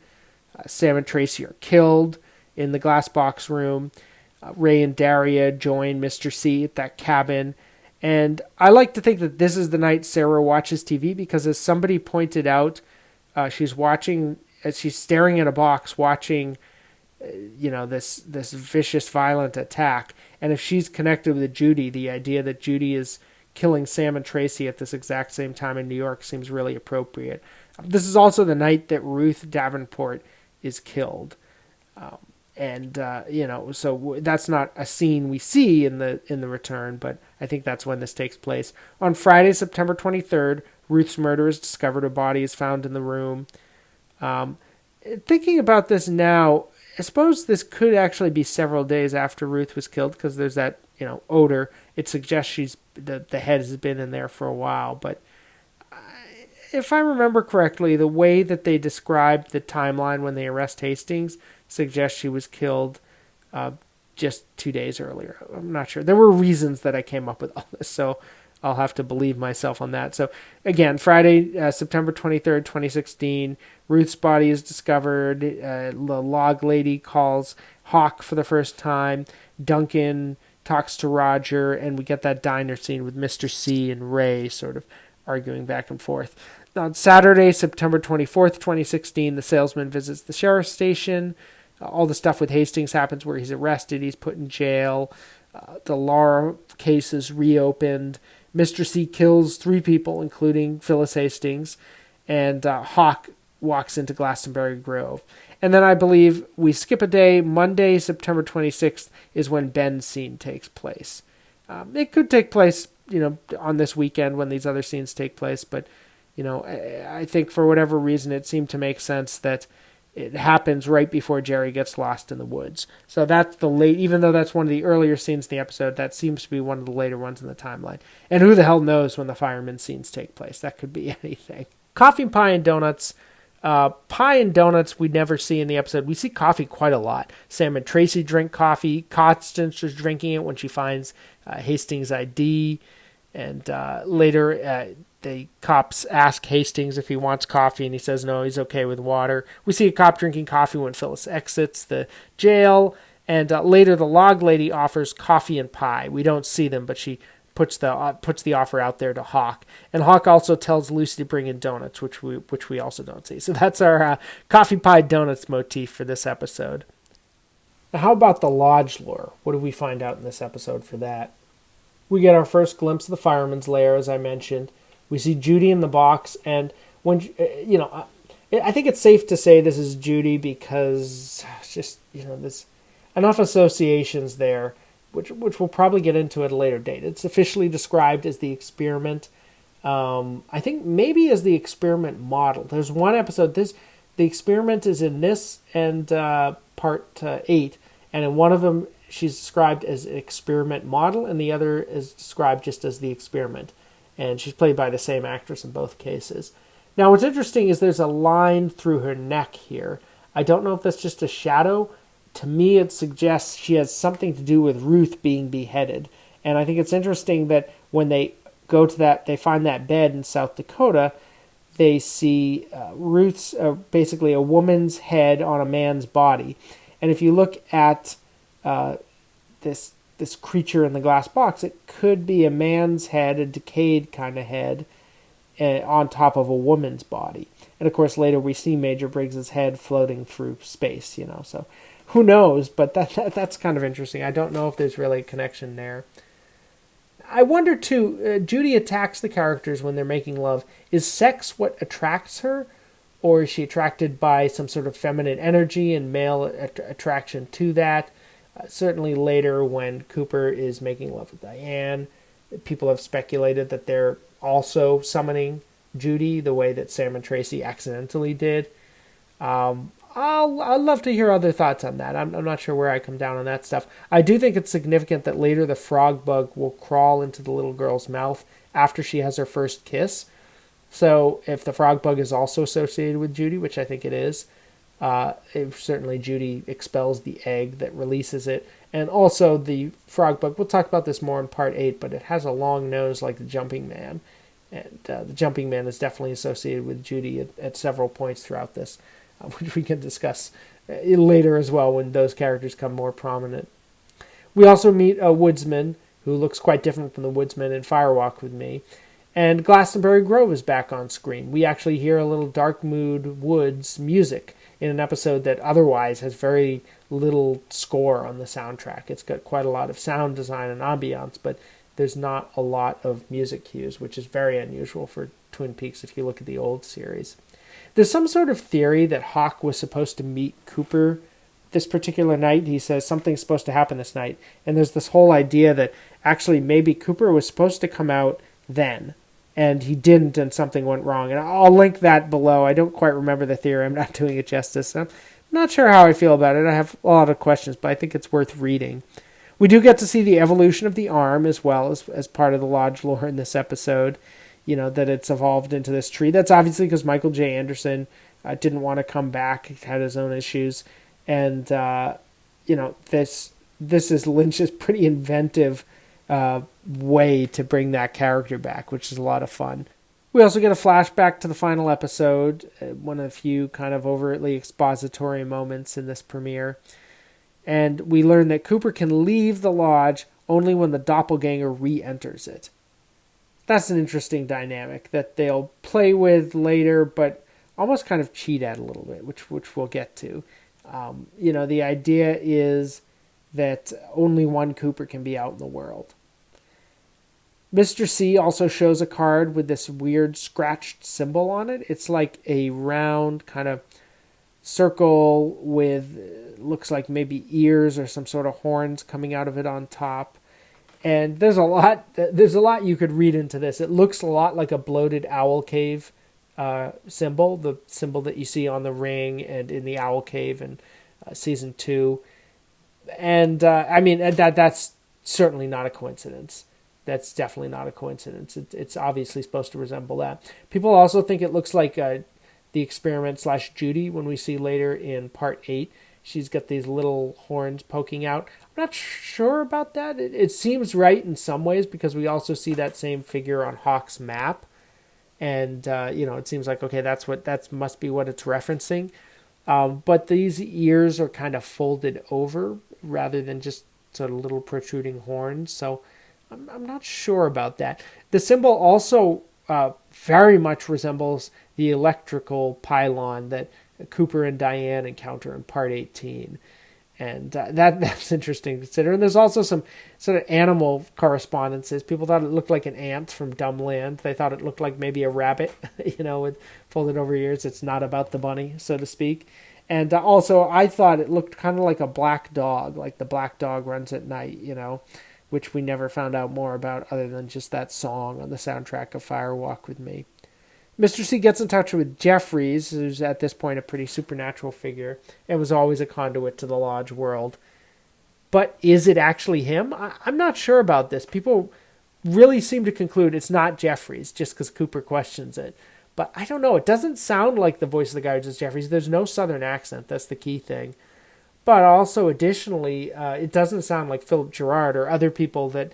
Sam and Tracy are killed in the glass box room. Ray and Daria join Mr. C at that cabin. And I like to think that this is the night Sarah watches TV because, as somebody pointed out, she's staring at a box watching this vicious, violent attack. And if she's connected with Judy, the idea that Judy is killing Sam and Tracy at this exact same time in New York seems really appropriate. This is also the night that Ruth Davenport is killed. So that's not a scene we see in the Return, but I think that's when this takes place. On Friday, September 23rd, Ruth's murder is discovered. A body is found in the room. Thinking about this now, I suppose this could actually be several days after Ruth was killed because there's that, odor. It suggests the head has been in there for a while. But if I remember correctly, the way that they described the timeline when they arrest Hastings suggests she was killed just 2 days earlier. I'm not sure. There were reasons that I came up with all this, so I'll have to believe myself on that. So, again, Friday, September 23rd, 2016, Ruth's body is discovered. The log lady calls Hawk for the first time. Duncan talks to Roger, and we get that diner scene with Mr. C and Ray sort of arguing back and forth. On Saturday, September 24th, 2016, the salesman visits the sheriff's station. All the stuff with Hastings happens where he's arrested, he's put in jail. The Laura case is reopened. Mr. C kills 3 people, including Phyllis Hastings, and Hawk walks into Glastonbury Grove. And then I believe we skip a day. Monday, September 26th, is when Ben's scene takes place. It could take place, on this weekend when these other scenes take place, but, I think for whatever reason it seemed to make sense that it happens right before Jerry gets lost in the woods. So that's even though that's one of the earlier scenes in the episode, that seems to be one of the later ones in the timeline. And who the hell knows when the fireman scenes take place? That could be anything. Coffee, pie, and donuts. Pie and donuts we never see in the episode. We see coffee quite a lot. Sam and Tracy drink coffee. Constance is drinking it when she finds Hastings' ID. And later, the cops ask Hastings if he wants coffee, and he says no, he's okay with water. We see a cop drinking coffee when Phyllis exits the jail, and later the log lady offers coffee and pie. We don't see them, but she puts the offer out there to Hawk, and Hawk also tells Lucy to bring in donuts, which we also don't see. So that's our coffee, pie, donuts motif for this episode. Now, how about the lodge lore? What do we find out in this episode for that? We get our first glimpse of the fireman's lair, as I mentioned. We see Judy in the box, and when I think it's safe to say this is Judy because it's just there's enough associations there, which we'll probably get into at a later date. It's officially described as the experiment. I think maybe as the experiment model. There's one episode. The experiment is in this and part 8, and in one of them she's described as an experiment model, and the other is described just as the experiment. And she's played by the same actress in both cases. Now, what's interesting is there's a line through her neck here. I don't know if that's just a shadow. To me, it suggests she has something to do with Ruth being beheaded. And I think it's interesting that when they go to that, they find that bed in South Dakota, they see Ruth's, basically a woman's head on a man's body. And if you look at this creature in the glass box, it could be a man's head, a decayed kind of head, on top of a woman's body. And of course, later we see Major Briggs's head floating through space, so who knows, but that's kind of interesting. I don't know if there's really a connection there. I wonder, too, Judy attacks the characters when they're making love. Is sex what attracts her, or is she attracted by some sort of feminine energy and male attraction to that? Certainly later when Cooper is making love with Diane, people have speculated that they're also summoning Judy the way that Sam and Tracy accidentally did. I'd love to hear other thoughts on that. I'm not sure where I come down on that stuff. I do think it's significant that later the frog bug will crawl into the little girl's mouth after she has her first kiss. So if the frog bug is also associated with Judy, which I think it is, certainly Judy expels the egg that releases it. And also the frog bug, we'll talk about this more in part 8, but it has a long nose like the jumping man. And the jumping man is definitely associated with Judy at several points throughout this, which we can discuss later as well when those characters come more prominent. We also meet a woodsman who looks quite different from the woodsman in Firewalk with Me. And Glastonbury Grove is back on screen. We actually hear a little Dark Mood Woods music in an episode that otherwise has very little score on the soundtrack. It's got quite a lot of sound design and ambiance, but there's not a lot of music cues, which is very unusual for Twin Peaks if you look at the old series. There's some sort of theory that Hawk was supposed to meet Cooper this particular night. He says something's supposed to happen this night, and there's this whole idea that actually maybe Cooper was supposed to come out then, and he didn't, and something went wrong. And I'll link that below. I don't quite remember the theory. I'm not doing it justice. Not sure how I feel about it. I have a lot of questions, but I think it's worth reading. We do get to see the evolution of the arm as well as part of the Lodge lore in this episode. That it's evolved into this tree. That's obviously because Michael J. Anderson didn't want to come back. He had his own issues. And, this is Lynch's pretty inventive way to bring that character back, which is a lot of fun. We also get a flashback to the final episode, one of the few kind of overtly expository moments in this premiere. And we learn that Cooper can leave the lodge only when the doppelganger re-enters it. That's an interesting dynamic that they'll play with later, but almost kind of cheat at a little bit, which we'll get to. The idea is that only one Cooper can be out in the world. Mr. C also shows a card with this weird scratched symbol on it. It's like a round kind of circle with, looks like maybe ears or some sort of horns coming out of it on top. And there's a lot you could read into this. It looks a lot like a bloated owl cave symbol, the symbol that you see on the ring and in the owl cave in season 2. And that's certainly not a coincidence. That's definitely not a coincidence. It's obviously supposed to resemble that. People also think it looks like the experiment / Judy when we see later in part 8. She's got these little horns poking out. I'm not sure about that. It seems right in some ways because we also see that same figure on Hawk's map. And, it seems like, okay, that must be what it's referencing. But these ears are kind of folded over rather than just sort of little protruding horns. So I'm not sure about that. The symbol also very much resembles the electrical pylon that Cooper and Diane encounter in part 18. And that's interesting to consider. And there's also some sort of animal correspondences. People thought it looked like an ant from Dumbland. They thought it looked like maybe a rabbit, with folded over ears. It's not about the bunny, so to speak. And also, I thought it looked kind of like a black dog, like the black dog runs at night, which we never found out more about other than just that song on the soundtrack of Fire Walk With Me. Mr. C gets in touch with Jeffries, who's at this point a pretty supernatural figure, and was always a conduit to the Lodge world. But is it actually him? I'm not sure about this. People really seem to conclude it's not Jeffries, just because Cooper questions it. But I don't know. It doesn't sound like the voice of the guy who does Jeffries. There's no southern accent. That's the key thing. But also, additionally, it doesn't sound like Philip Gerard or other people that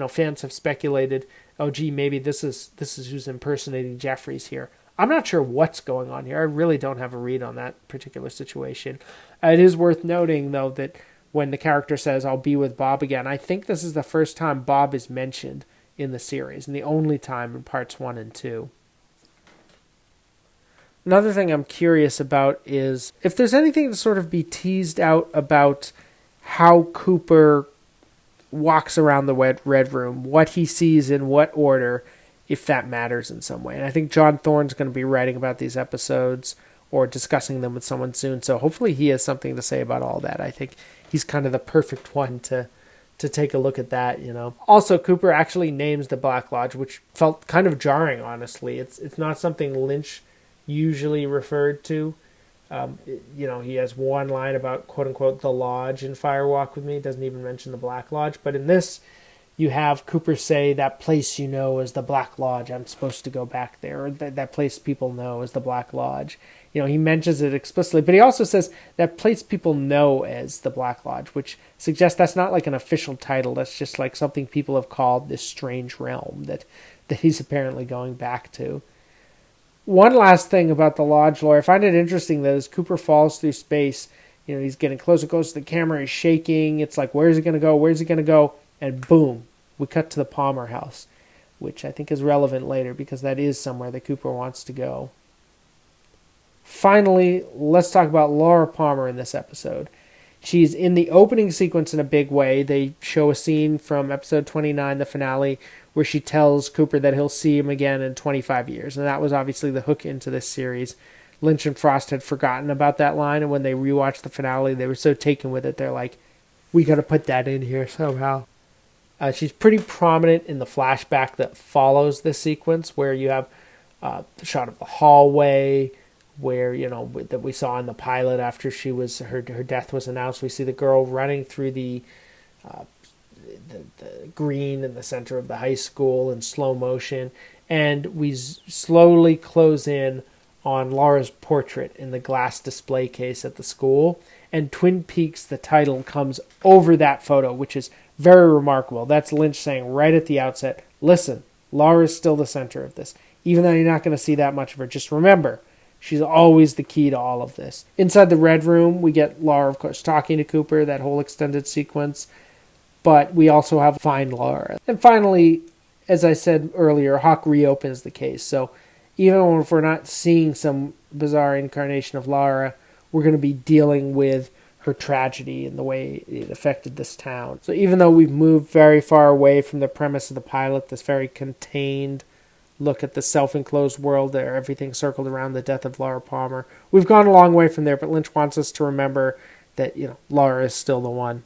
fans have speculated, oh, gee, maybe this is who's impersonating Jeffries here. I'm not sure what's going on here. I really don't have a read on that particular situation. It is worth noting, though, that when the character says, I'll be with Bob again, I think this is the first time Bob is mentioned in the series, and the only time in parts 1 and 2. Another thing I'm curious about is if there's anything to sort of be teased out about how Cooper walks around the Red Room, what he sees in what order, if that matters in some way. And I think John Thorne's going to be writing about these episodes or discussing them with someone soon, so hopefully he has something to say about all that. I think he's kind of the perfect one to take a look at that, Also, Cooper actually names the Black Lodge, which felt kind of jarring, honestly. It's not something Lynch usually referred to. He has one line about quote-unquote the Lodge in Fire Walk With Me. Doesn't even mention the Black Lodge. But in this, you have Cooper say, that place you know is the Black Lodge. I'm supposed to go back there. Or that place people know is the Black Lodge. He mentions it explicitly. But he also says that place people know as the Black Lodge, which suggests that's not like an official title. That's just like something people have called this strange realm that he's apparently going back to. One last thing about the Lodge lore, I find it interesting that as Cooper falls through space, he's getting closer, close to the camera, he's shaking, it's like, where's he going to go, where's he going to go, and boom, we cut to the Palmer house, which I think is relevant later because that is somewhere that Cooper wants to go. Finally, let's talk about Laura Palmer in this episode. She's in the opening sequence in a big way. They show a scene from episode 29, the finale, where she tells Cooper that he'll see him again in 25 years. And that was obviously the hook into this series. Lynch and Frost had forgotten about that line, and when they rewatched the finale, they were so taken with it, they're like, we got to put that in here somehow. She's pretty prominent in the flashback that follows this sequence, where you have a shot of the hallway, where, that we saw in the pilot after her death was announced. We see the girl running through the green in the center of the high school in slow motion, and we slowly close in on Laura's portrait in the glass display case at the school, and Twin Peaks, the title, comes over that photo, which is very remarkable. That's Lynch saying right at the outset, listen, Laura is still the center of this. Even though you're not going to see that much of her, just remember, she's always the key to all of this. Inside the Red Room, we get Laura, of course, talking to Cooper, that whole extended sequence. But we also have Find Laura. And finally, as I said earlier, Hawk reopens the case. So even if we're not seeing some bizarre incarnation of Laura, we're going to be dealing with her tragedy and the way it affected this town. So even though we've moved very far away from the premise of the pilot, this very contained look at the self-enclosed world there, everything circled around the death of Laura Palmer, we've gone a long way from there, but Lynch wants us to remember that, Laura is still the one.